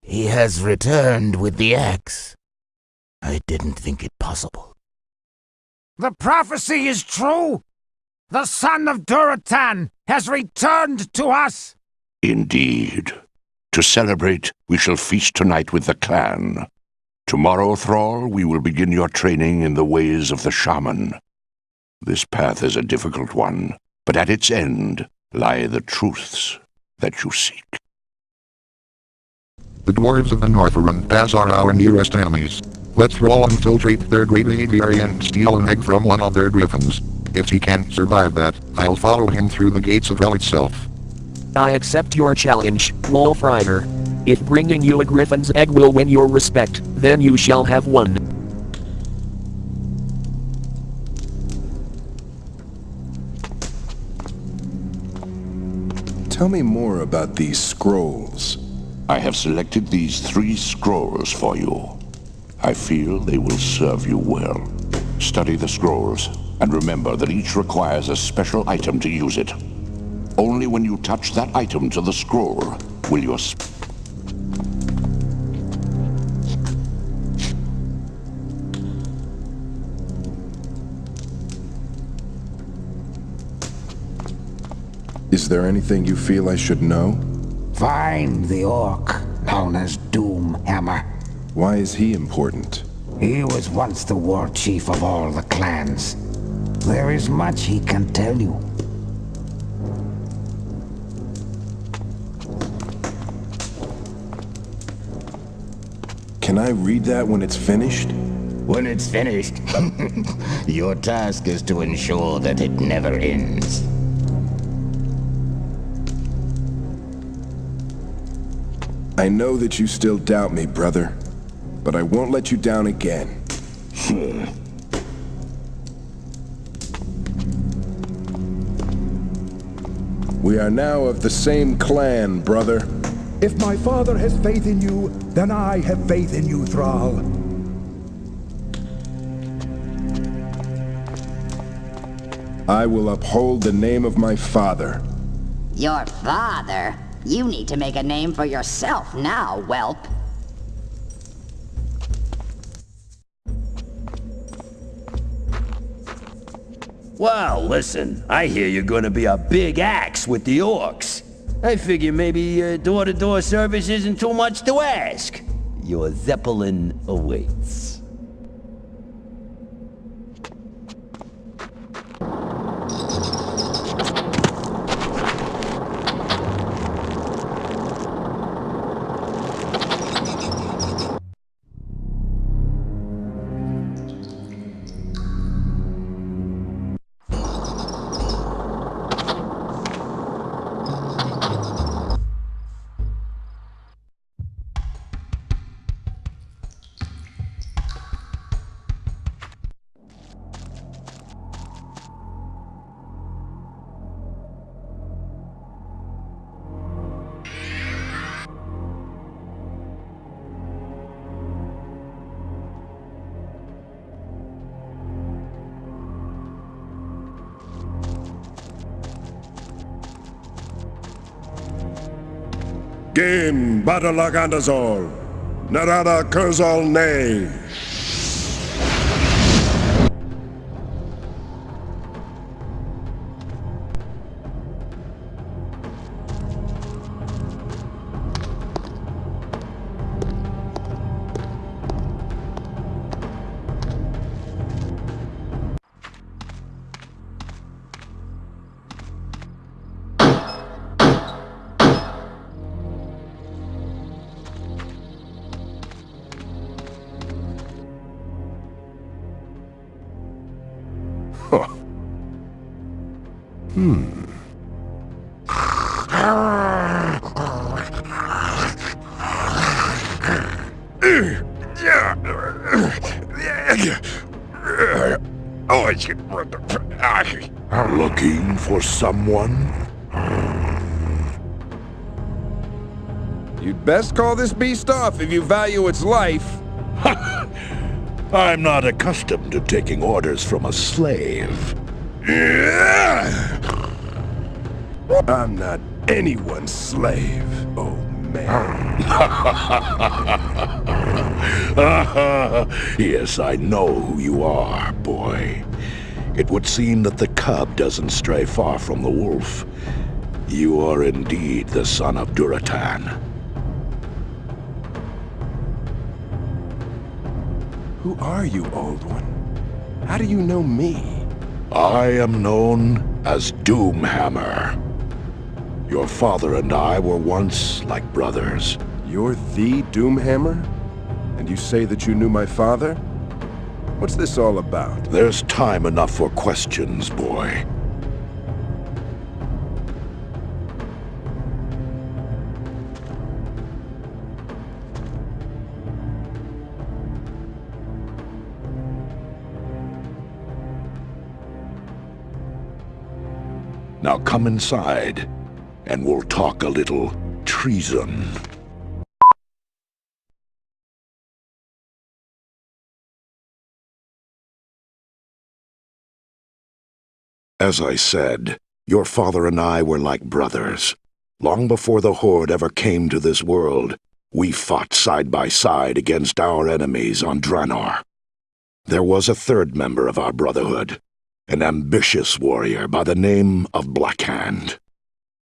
He has returned with the axe. I didn't think it possible. The prophecy is true! The son of Duratan has returned to us! Indeed. To celebrate, we shall feast tonight with the clan. Tomorrow, Thrall, we will begin your training in the ways of the shaman. This path is a difficult one, but at its end lie the truths that you seek. The dwarves of the Northrun Pass are our nearest enemies. Let Thrall infiltrate their great aviary and steal an egg from one of their griffins. If he can't survive that, I'll follow him through the gates of hell itself. I accept your challenge, Wolf Rider. If bringing you a griffin's egg will win your respect, then you shall have one. Tell me more about these scrolls. I have selected these 3 scrolls for you. I feel they will serve you well. Study the scrolls, and remember that each requires a special item to use it. Only when you touch that item to the scroll will your Is there anything you feel I should know? Find the orc known as Doomhammer. Why is he important? He was once the war chief of all the clans. There is much he can tell you. Can I read that when it's finished? When it's finished, your task is to ensure that it never ends. I know that you still doubt me, brother, but I won't let you down again. We are now of the same clan, brother. If my father has faith in you, then I have faith in you, Thrall. I will uphold the name of my father. Your father? You need to make a name for yourself now, whelp. Well, listen, I hear you're gonna be a big axe with the orcs. I figure maybe door-to-door service isn't too much to ask. Your Zeppelin awaits. Game Badalagandazol, Narada Kurzal Nay. Looking for someone? You'd best call this beast off if you value its life. I'm not accustomed to taking orders from a slave. I'm not anyone's slave, oh man. Yes, I know who you are, boy. It would seem that the cub doesn't stray far from the wolf. You are indeed the son of Duratan. Who are you, old one? How do you know me? I am known as Doomhammer. Your father and I were once like brothers. You're the Doomhammer? And you say that you knew my father? What's this all about? There's time enough for questions, boy. Now come inside and we'll talk a little treason. As I said, your father and I were like brothers. Long before the Horde ever came to this world, we fought side by side against our enemies on Draenor. There was a third member of our brotherhood, an ambitious warrior by the name of Blackhand.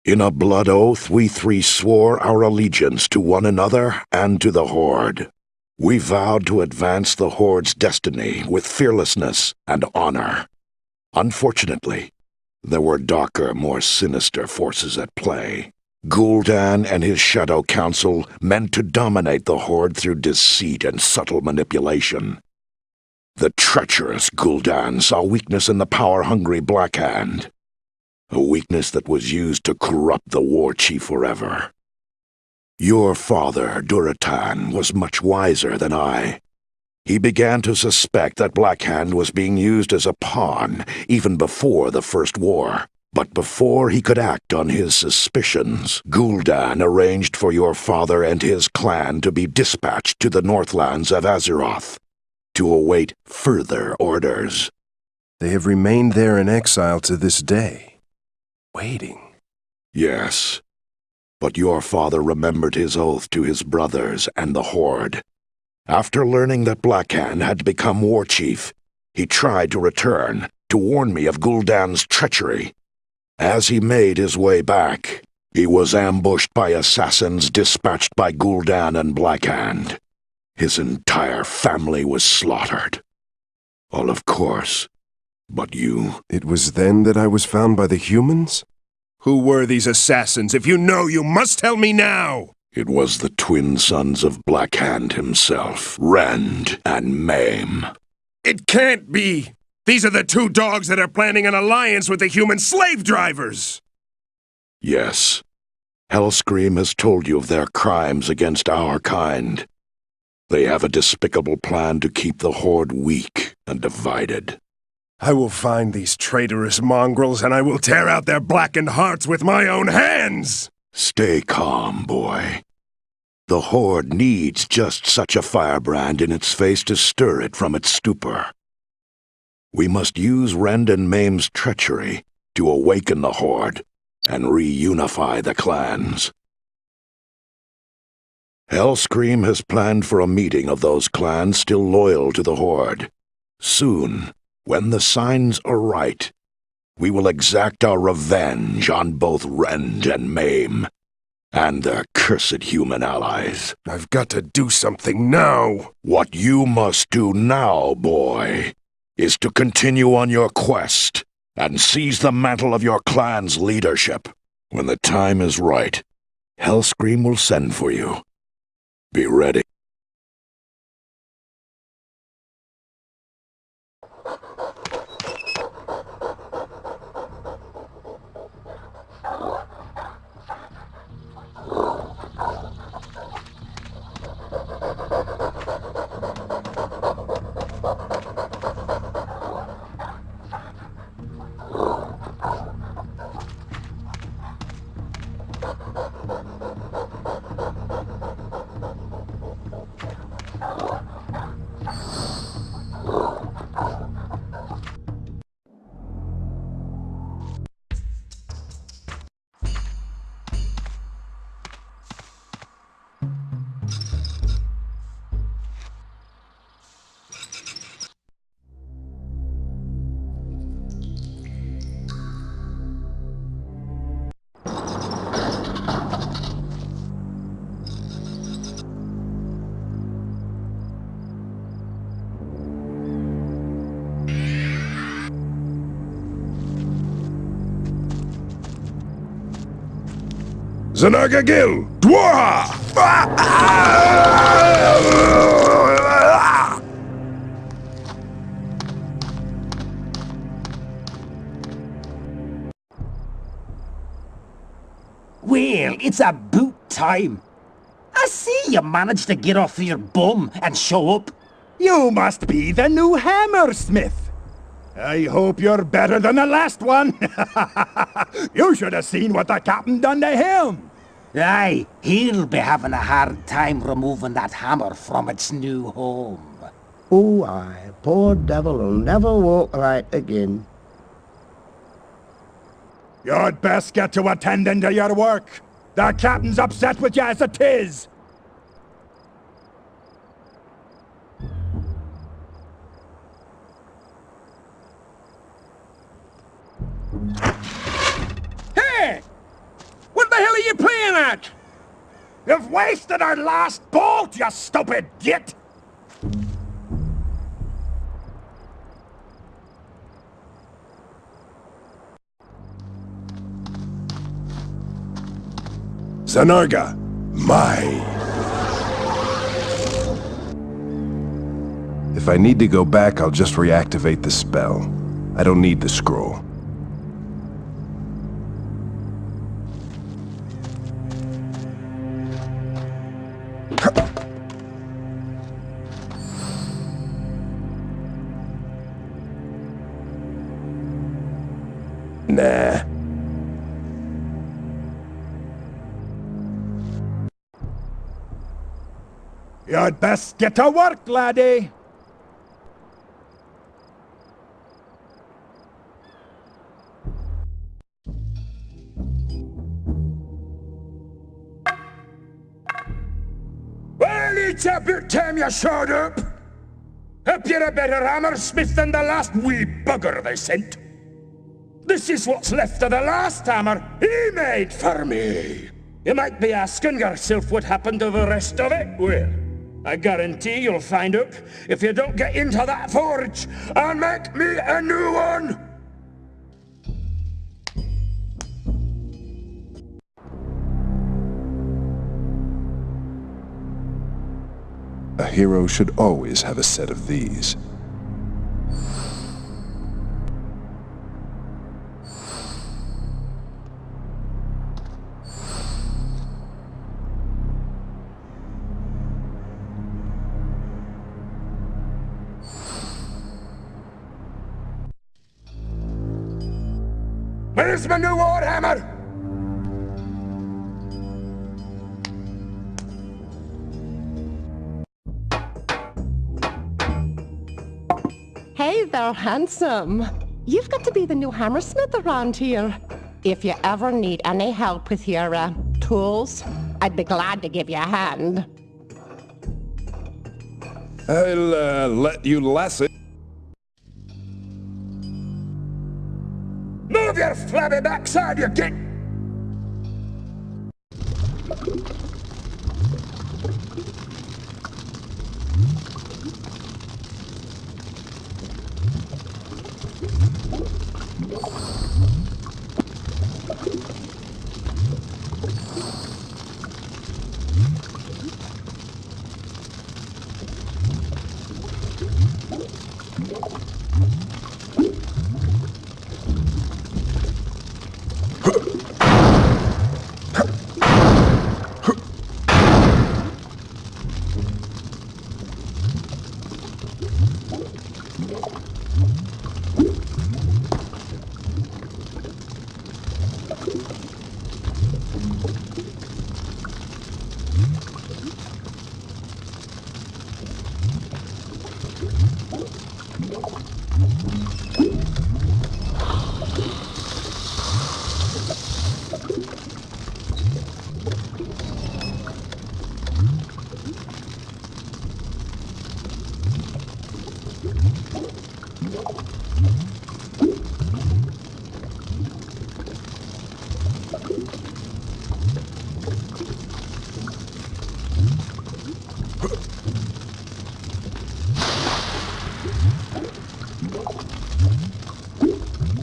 In a blood oath, we three swore our allegiance to one another and to the Horde. We vowed to advance the Horde's destiny with fearlessness and honor. Unfortunately, there were darker, more sinister forces at play. Gul'dan and his Shadow Council meant to dominate the Horde through deceit and subtle manipulation. The treacherous Gul'dan saw weakness in the power-hungry Blackhand, a weakness that was used to corrupt the war chief forever. Your father, Duratan, was much wiser than I. He began to suspect that Blackhand was being used as a pawn even before the First War. But before he could act on his suspicions, Gul'dan arranged for your father and his clan to be dispatched to the Northlands of Azeroth to await further orders. They have remained there in exile to this day, waiting. Yes, but your father remembered his oath to his brothers and the Horde. After learning that Blackhand had become war chief, he tried to return to warn me of Gul'dan's treachery. As he made his way back, he was ambushed by assassins dispatched by Gul'dan and Blackhand. His entire family was slaughtered. All, of course, but you. It was then that I was found by the humans? Who were these assassins? If you know, you must tell me now! It was the twin sons of Blackhand himself, Rend and Maim. It can't be! These are the two dogs that are planning an alliance with the human slave drivers! Yes. Hellscream has told you of their crimes against our kind. They have a despicable plan to keep the Horde weak and divided. I will find these traitorous mongrels and I will tear out their blackened hearts with my own hands! Stay calm, boy. The Horde needs just such a firebrand in its face to stir it from its stupor. We must use Rend and Maim's treachery to awaken the Horde and reunify the clans. Hellscream has planned for a meeting of those clans still loyal to the Horde. Soon, when the signs are right, we will exact our revenge on both Rend and Maim, and their cursed human allies. I've got to do something now. What you must do now, boy, is to continue on your quest and seize the mantle of your clan's leadership. When the time is right, Hellscream will send for you. Be ready. Zanargagil! Dwarha! Well, it's about time. I see you managed to get off your bum and show up. You must be the new hammersmith. I hope you're better than the last one. You should have seen what the captain done to him. Aye, he'll be having a hard time removing that hammer from its new home. Oh, aye, poor devil will never walk right again. You'd best get to attending to your work. The captain's upset with you as it is. Hey! What the hell are you playing at? You've wasted our last bolt, you stupid git! Zanarga, my. If I need to go back, I'll just reactivate the spell. I don't need the scroll. Nah. You'd best get to work, laddie. Well, it's about time you showed up. Hope you're a better hammersmith than the last wee bugger they sent. This is what's left of the last hammer he made for me. You might be asking yourself what happened to the rest of it. Well, I guarantee you'll find out if you don't get into that forge and make me a new one. A hero should always have a set of these. Where's my new warhammer? Hey there, handsome. You've got to be the new hammersmith around here. If you ever need any help with your tools, I'd be glad to give you a hand. I'll let you lass it. Move your flabby backside, you git!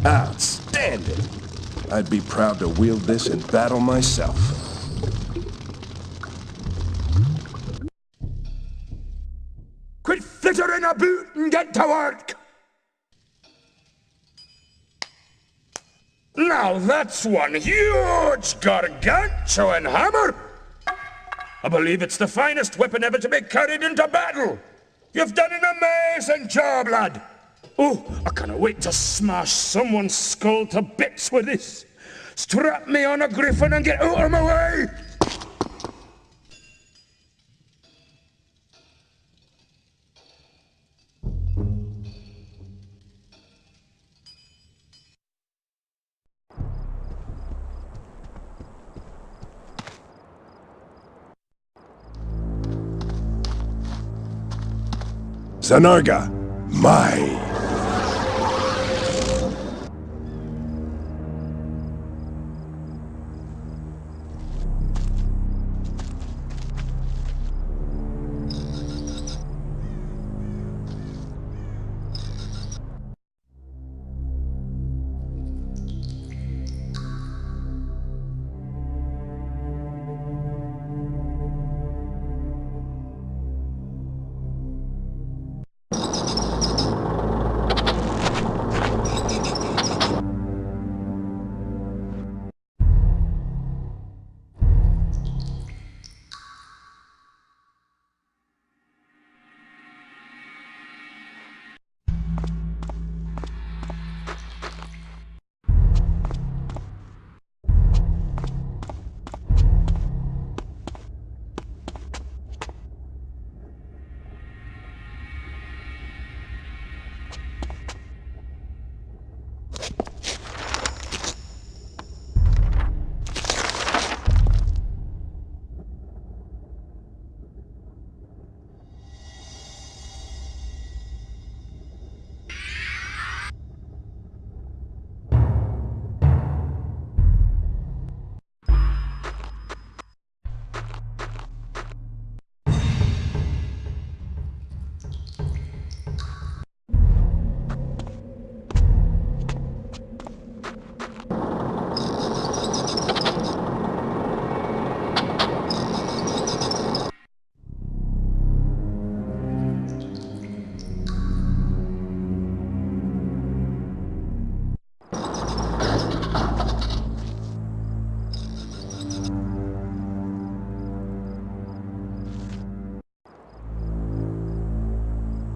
Outstanding! I'd be proud to wield this in battle myself. Quit flittering about and get to work! Now that's one huge gargantuan hammer! I believe it's the finest weapon ever to be carried into battle! You've done an amazing job, lad! Oh, I can't wait to smash someone's skull to bits with this. Strap me on a griffin and get out of my way! Zanarga, my.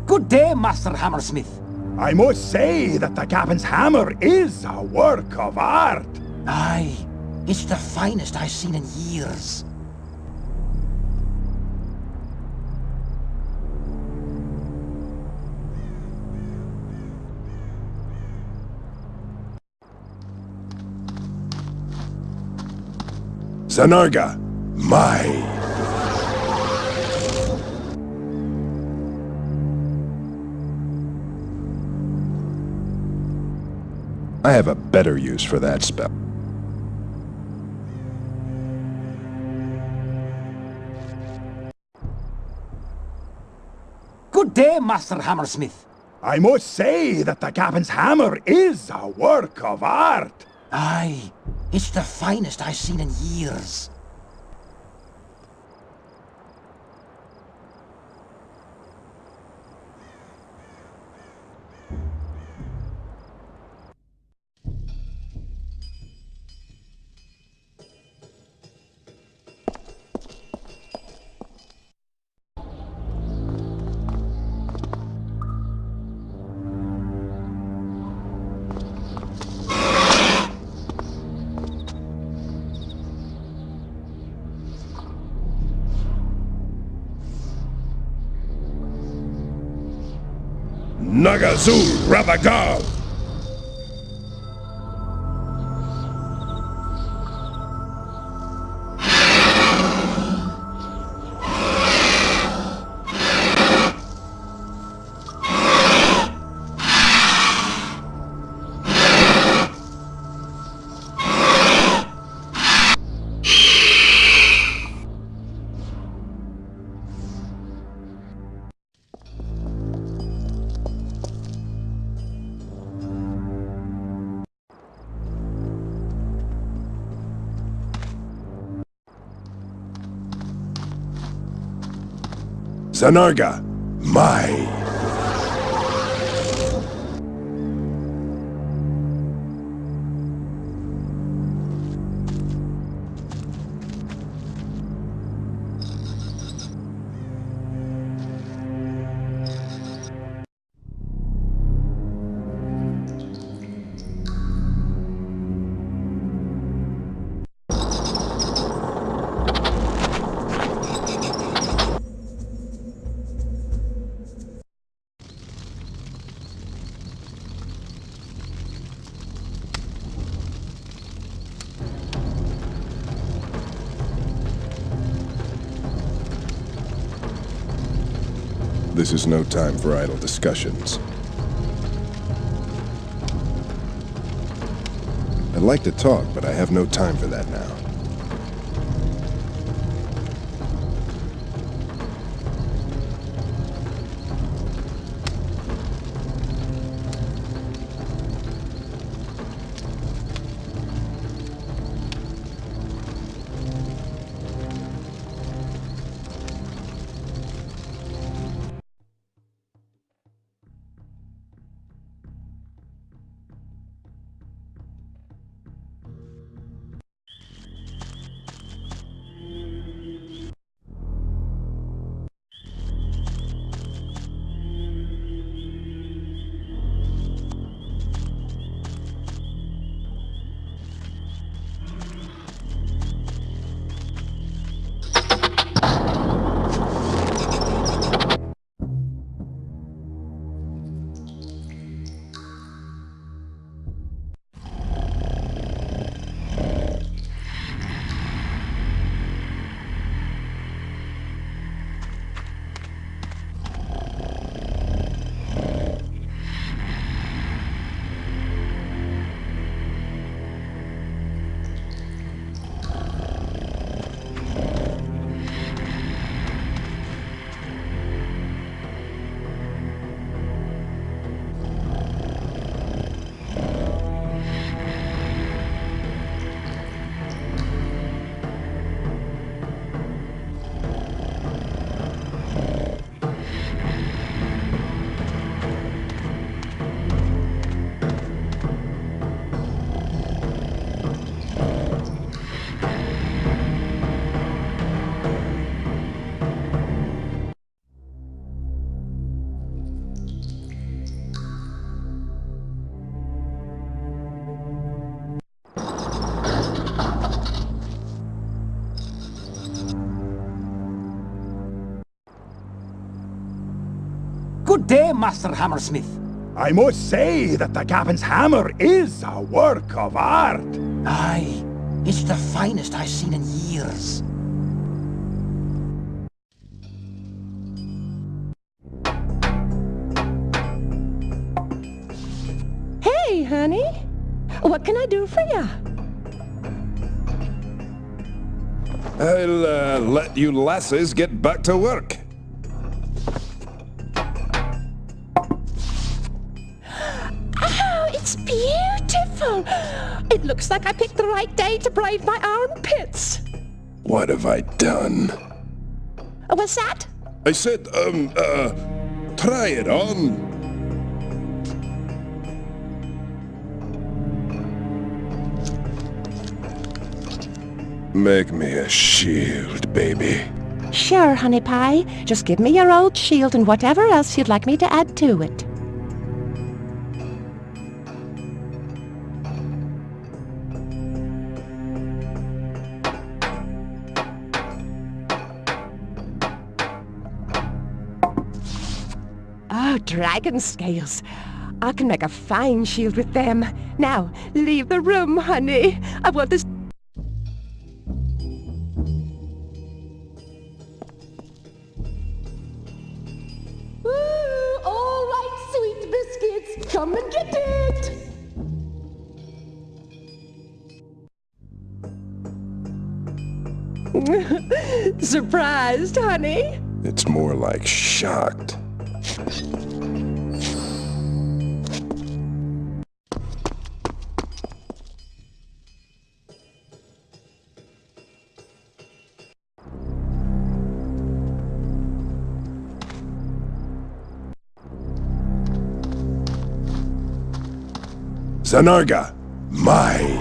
Good day, Master Hammersmith. I must say that the captain's hammer is a work of art. Aye, it's the finest I've seen in years. Zanarga, my. I have a better use for that spell. Good day, Master Hammersmith. I must say that the captain's hammer is a work of art. Aye, it's the finest I've seen in years. Nagazul Rabagal! Zanarga, my. This is no time for idle discussions. I'd like to talk, but I have no time for that now. Good day, Master Hammersmith. I must say that the captain's hammer is a work of art. Aye, it's the finest I've seen in years. Hey, honey. What can I do for you? I'll let you lasses get back to work. Oh, it's beautiful. It looks like I picked the right day to brave my armpits. What have I done? What's that? I said, try it on. Make me a shield, baby. Sure, honey pie. Just give me your old shield and whatever else you'd like me to add to it. Oh, dragon scales. I can make a fine shield with them. Now, leave the room, honey. I want this... Ooh, all right, sweet biscuits. Come and get it. Surprised, honey? It's more like shocked. Zanarga, mine.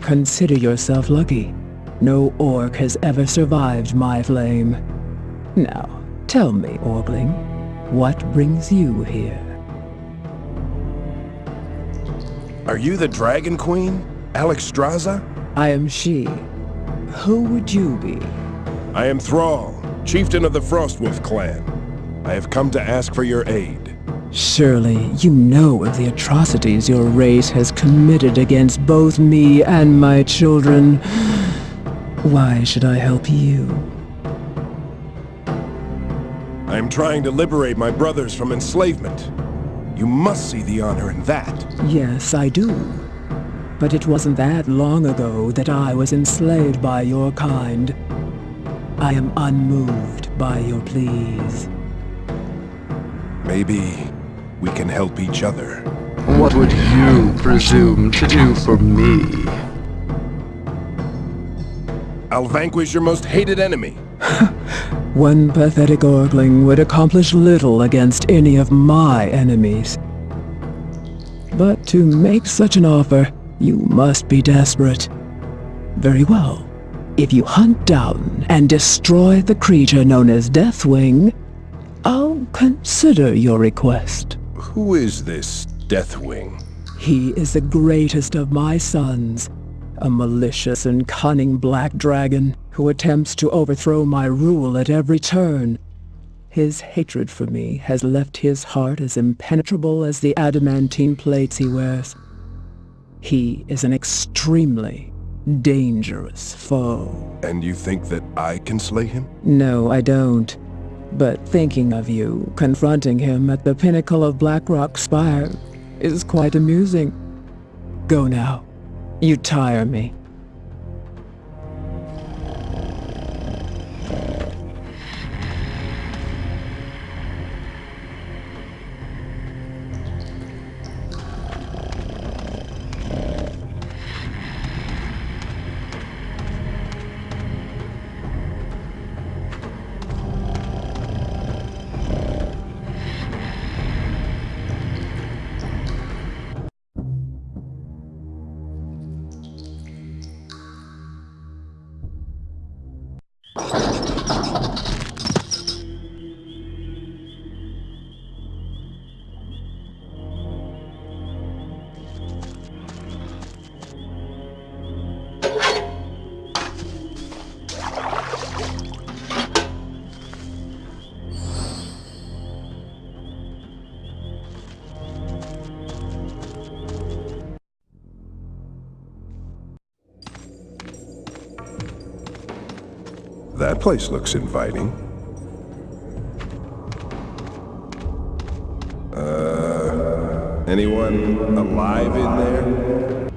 Consider yourself lucky. No orc has ever survived my flame. Now, tell me, Orgling, what brings you here? Are you the Dragon Queen, Alexstrasza? I am she. Who would you be? I am Thrall, chieftain of the Frostwolf clan. I have come to ask for your aid. Surely you know of the atrocities your race has committed against both me and my children. Why should I help you? I am trying to liberate my brothers from enslavement. You must see the honor in that. Yes, I do. But it wasn't that long ago that I was enslaved by your kind. I am unmoved by your pleas. Maybe we can help each other. What would you presume to do for me? I'll vanquish your most hated enemy. One pathetic Orgling would accomplish little against any of my enemies. But to make such an offer, you must be desperate. Very well. If you hunt down and destroy the creature known as Deathwing, I'll consider your request. Who is this Deathwing? He is the greatest of my sons, a malicious and cunning black dragon who attempts to overthrow my rule at every turn. His hatred for me has left his heart as impenetrable as the adamantine plates he wears. He is an extremely dangerous foe. And you think that I can slay him? No, I don't. But thinking of you confronting him at the pinnacle of Blackrock Spire is quite amusing. Go now. You tire me. That place looks inviting. Anyone alive in there?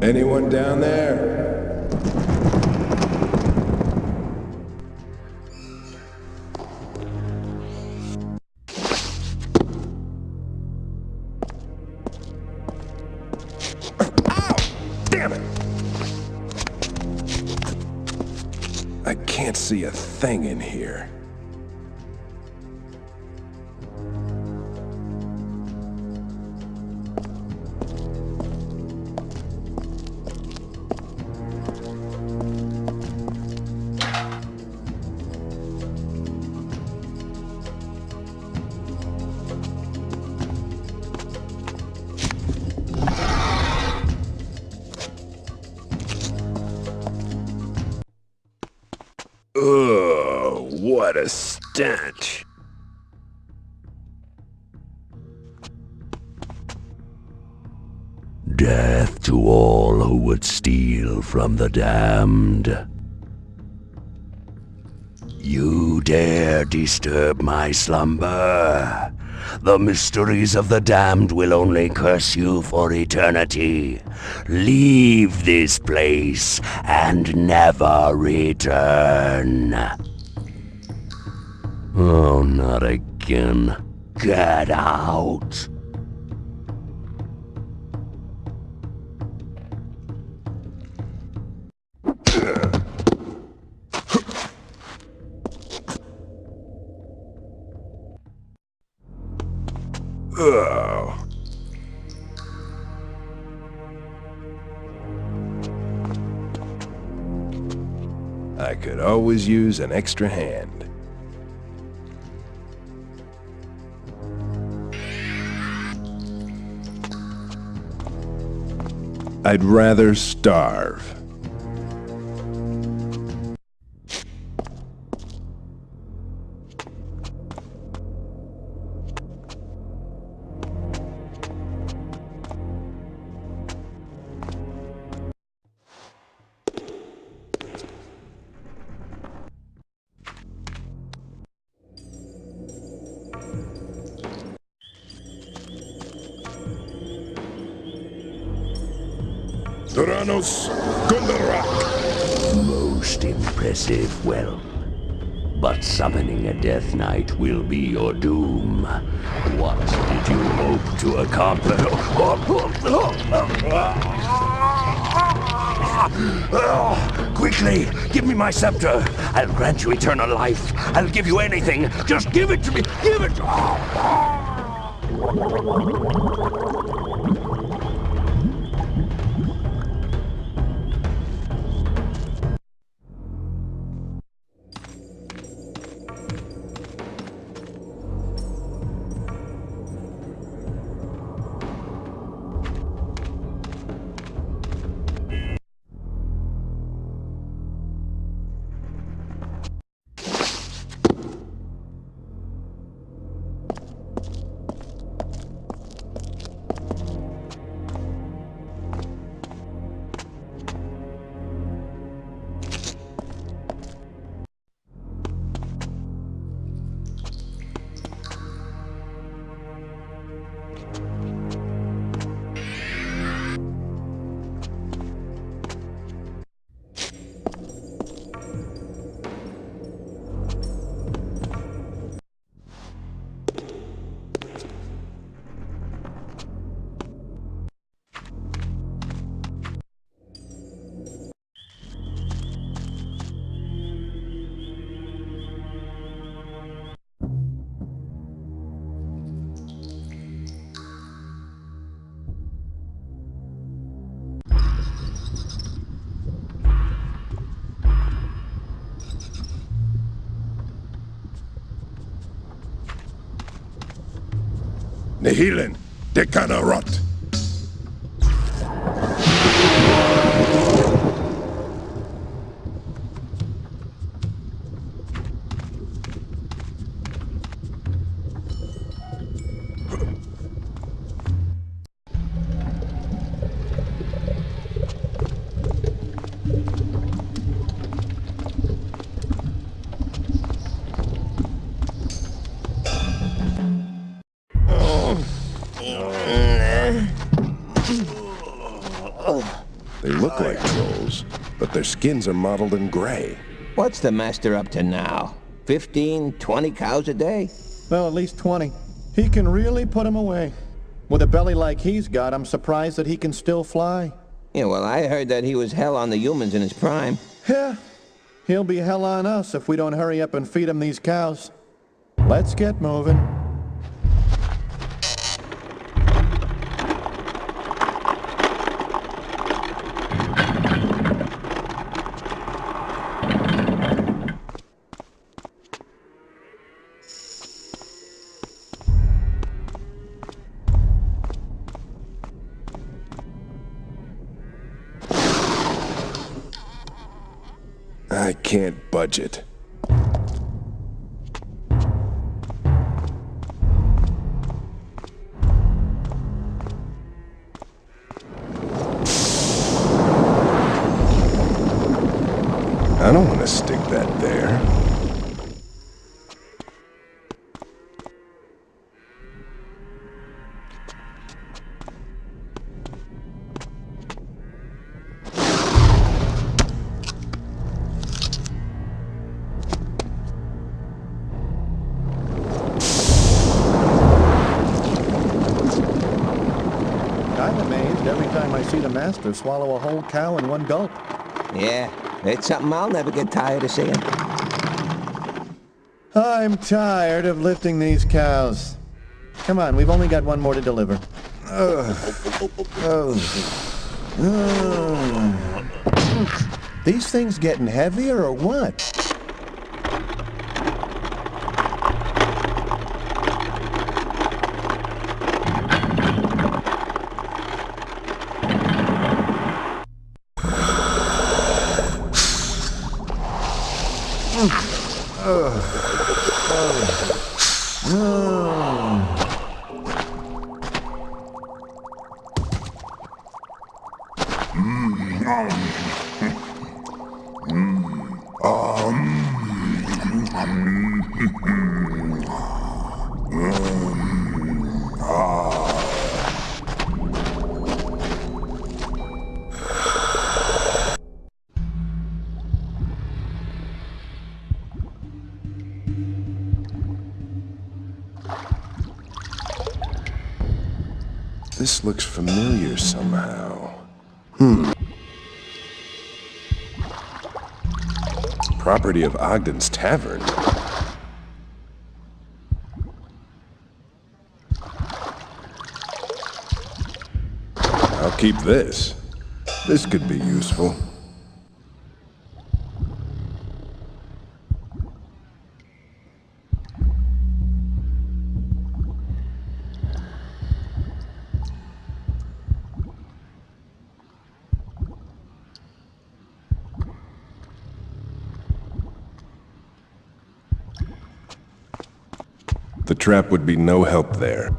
Anyone down there? I can't see a thing in here. Ugh, what a stench. Death to all who would steal from the damned. You dare disturb my slumber? The mysteries of the damned will only curse you for eternity. Leave this place and never return. Oh, not again. Get out. Ugh. I could always use an extra hand. I'd rather starve. Most impressive. Well, but summoning a Death Knight will be your doom. What did you hope to accomplish? Quickly, give me my scepter. I'll grant you eternal life. I'll give you anything. Just give it to me. Give it. Nehilen, Dekana Rot. They look like trolls, but their skins are mottled in gray. What's the master up to now? 15, 20 cows a day? Well, at least 20. He can really put them away. With a belly like he's got, I'm surprised that he can still fly. Yeah, well, I heard that he was hell on the humans in his prime. Yeah, he'll be hell on us if we don't hurry up and feed him these cows. Let's get moving. I can't budge it. I don't want to stick that there. To swallow a whole cow in one gulp. Yeah, it's something I'll never get tired of seeing. I'm tired of lifting these cows. Come on, we've only got one more to deliver. These things getting heavier or what? This looks familiar somehow. Property of Ogden's Tavern. I'll keep this. This could be useful. The trap would be no help there.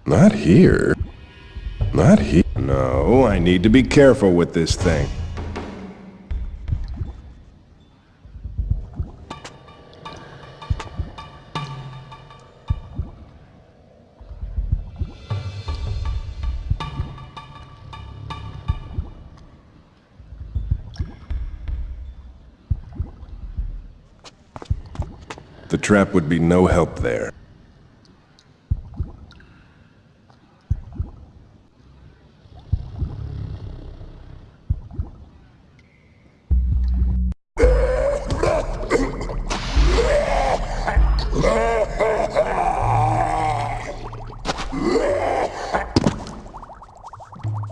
Not here. Not here. No, I need to be careful with this thing. The trap would be no help there.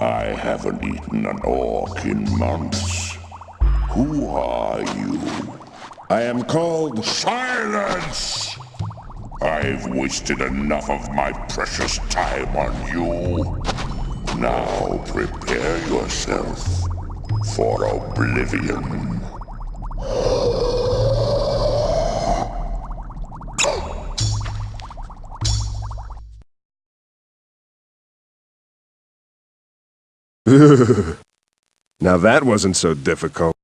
I haven't eaten an orc in months. Who are you? I am called... Silence! I've wasted enough of my precious time on you. Now prepare yourself for oblivion. Now that wasn't so difficult.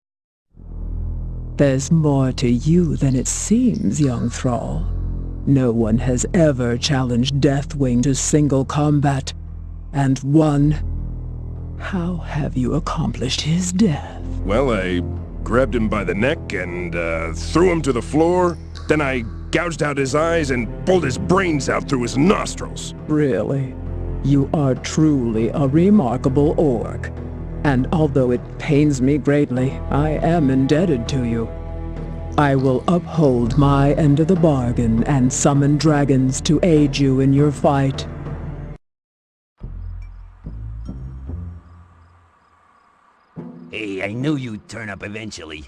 There's more to you than it seems, young thrall. No one has ever challenged Deathwing to single combat, and won. How have you accomplished his death? Well, I grabbed him by the neck and threw him to the floor. Then I gouged out his eyes and pulled his brains out through his nostrils. Really? You are truly a remarkable orc. And although it pains me greatly, I am indebted to you. I will uphold my end of the bargain and summon dragons to aid you in your fight. Hey, I knew you'd turn up eventually.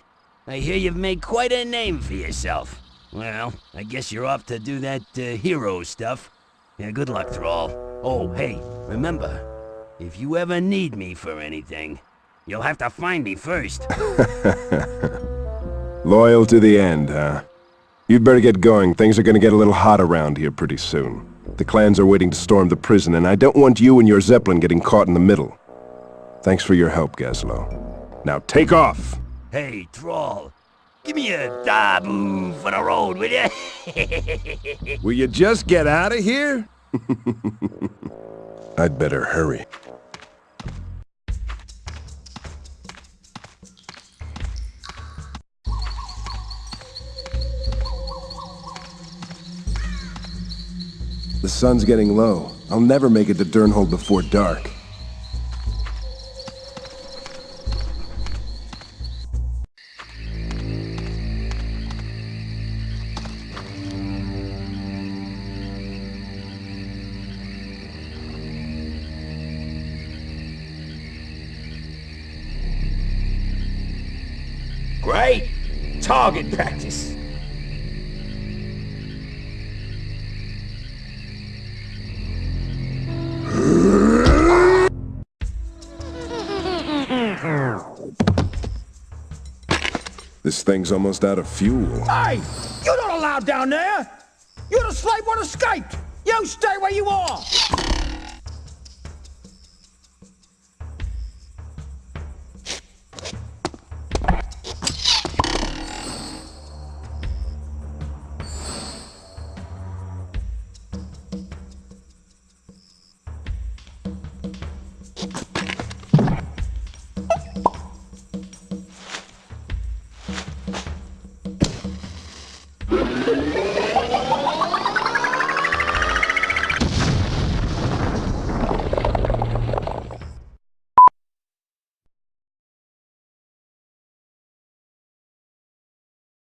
I hear you've made quite a name for yourself. Well, I guess you're off to do that hero stuff. Yeah, good luck, Thrall. Oh, hey, remember, if you ever need me for anything, you'll have to find me first. Loyal to the end, huh? You'd better get going. Things are gonna get a little hot around here pretty soon. The clans are waiting to storm the prison, and I don't want you and your Zeppelin getting caught in the middle. Thanks for your help, Gaslow. Now take off! Hey, Thrall, give me a dabu for the road, will ya? Will you just get out of here? I'd better hurry. The sun's getting low. I'll never make it to Durnholde before dark. Great. Target practice. This thing's almost out of fuel. Hey! You're not allowed down there! You're the slave one escaped! You stay where you are!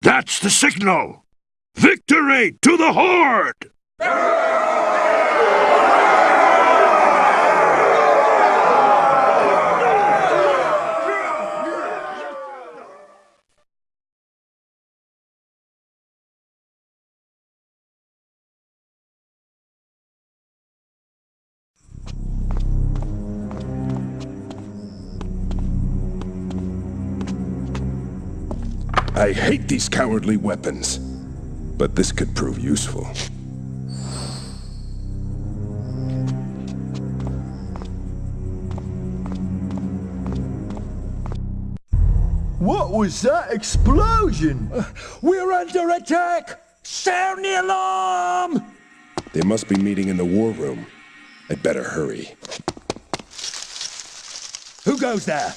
That's the signal! Victory to the Horde! I hate these cowardly weapons, but this could prove useful. What was that explosion? We're under attack! Sound the alarm! They must be meeting in the war room. I'd better hurry. Who goes there?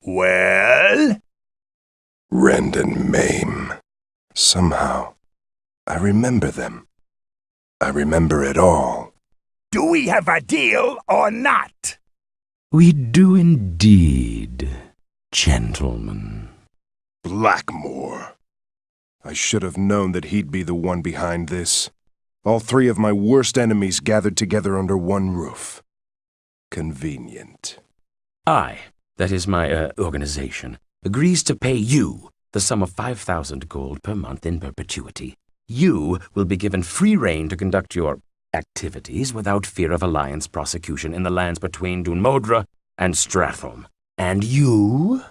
Well? Rend and maim. Somehow, I remember them. I remember it all. Do we have a deal or not? We do indeed, gentlemen. Blackmore. I should have known that he'd be the one behind this. All three of my worst enemies gathered together under one roof. Convenient. I, that is my organization, agrees to pay you the sum of 5,000 gold per month in perpetuity. You will be given free rein to conduct your activities without fear of Alliance prosecution in the lands between Durnholde and Stratholme. And you?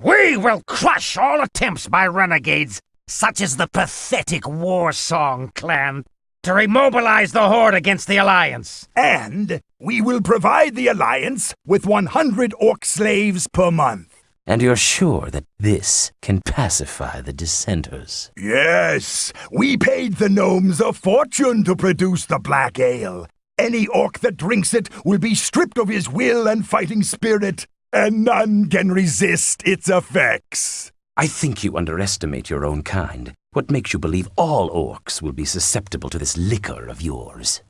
We will crush all attempts by renegades, such as the pathetic War Song clan, to remobilize the Horde against the Alliance. And we will provide the Alliance with 100 orc slaves per month. And you're sure that this can pacify the dissenters? Yes, we paid the gnomes a fortune to produce the black ale. Any orc that drinks it will be stripped of his will and fighting spirit, and none can resist its effects. I think you underestimate your own kind. What makes you believe all orcs will be susceptible to this liquor of yours?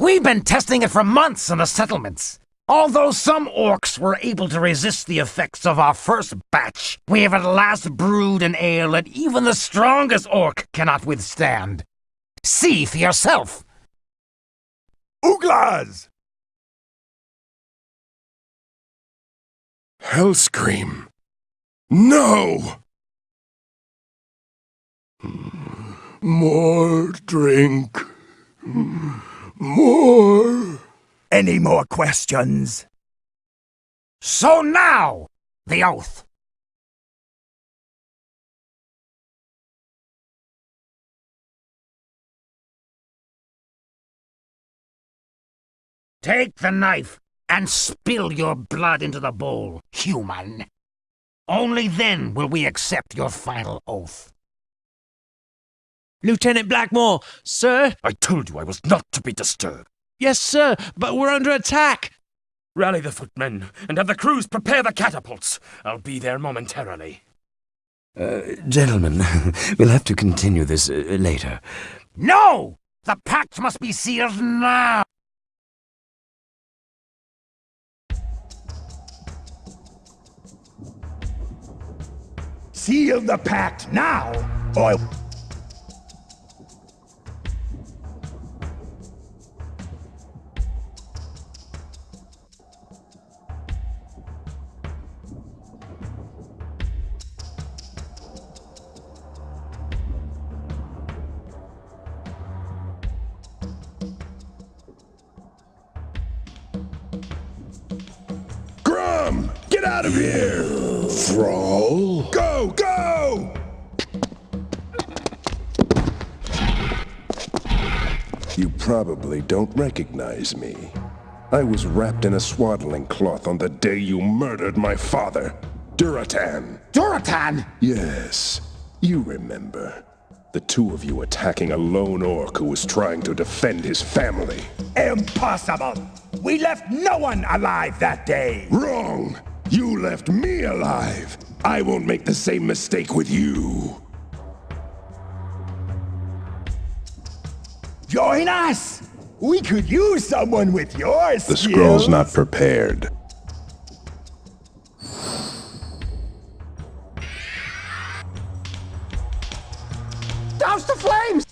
We've been testing it for months in the settlements. Although some orcs were able to resist the effects of our first batch, we have at last brewed an ale that even the strongest orc cannot withstand. See for yourself. Ooglas! Hellscream. No! More drink. More. Any more questions? So now, the oath. Take the knife and spill your blood into the bowl, human. Only then will we accept your final oath. Lieutenant Blackmore, sir? I told you I was not to be disturbed. Yes, sir, but we're under attack. Rally the footmen, and have the crews prepare the catapults. I'll be there momentarily. Gentlemen, we'll have to continue this later. No! The pact must be sealed now! Seal the pact now, or... out of here! Thrall? Go, go! You probably don't recognize me. I was wrapped in a swaddling cloth on the day you murdered my father, Duratan. Duratan? Yes, you remember. The two of you attacking a lone orc who was trying to defend his family. Impossible! We left no one alive that day! Wrong! You left me alive! I won't make the same mistake with you! Join us! We could use someone with your skills! The scroll's not prepared. Douse the flames!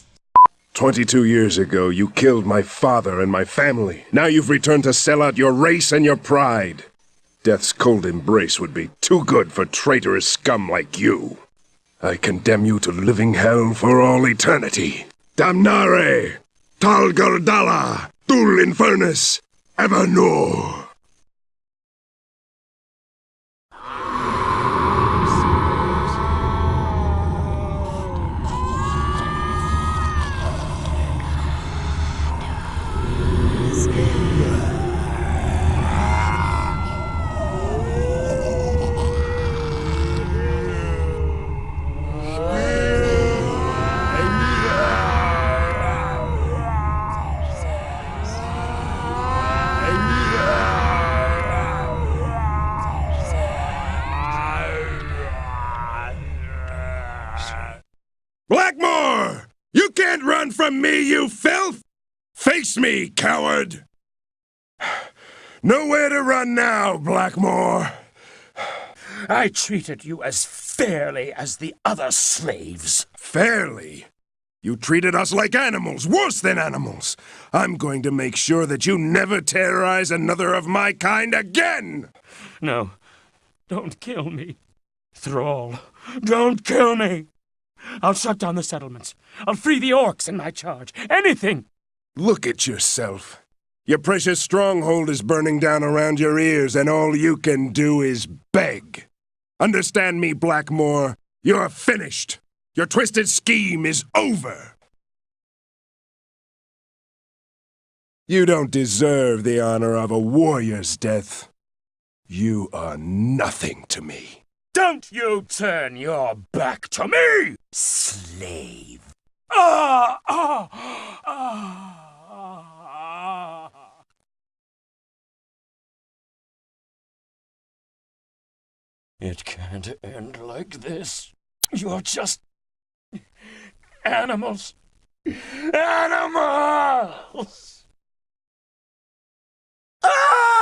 22 years ago, you killed my father and my family. Now you've returned to sell out your race and your pride. Death's cold embrace would be too good for traitorous scum like you. I condemn you to living hell for all eternity. Damnare! Tal Gardala! Dul Infernus! Evernoor! Blackmore! You can't run from me, you filth! Face me, coward! Nowhere to run now, Blackmore. I treated you as fairly as the other slaves. Fairly? You treated us like animals, worse than animals. I'm going to make sure that you never terrorize another of my kind again! No, don't kill me. Thrall, don't kill me! I'll shut down the settlements. I'll free the orcs in my charge. Anything! Look at yourself. Your precious stronghold is burning down around your ears, and all you can do is beg. Understand me, Blackmore. You're finished. Your twisted scheme is over. You don't deserve the honor of a warrior's death. You are nothing to me. Don't you turn your back to me, slave! Ah! Ah! Ah! It can't end like this. You're just animals. Animals! Ah!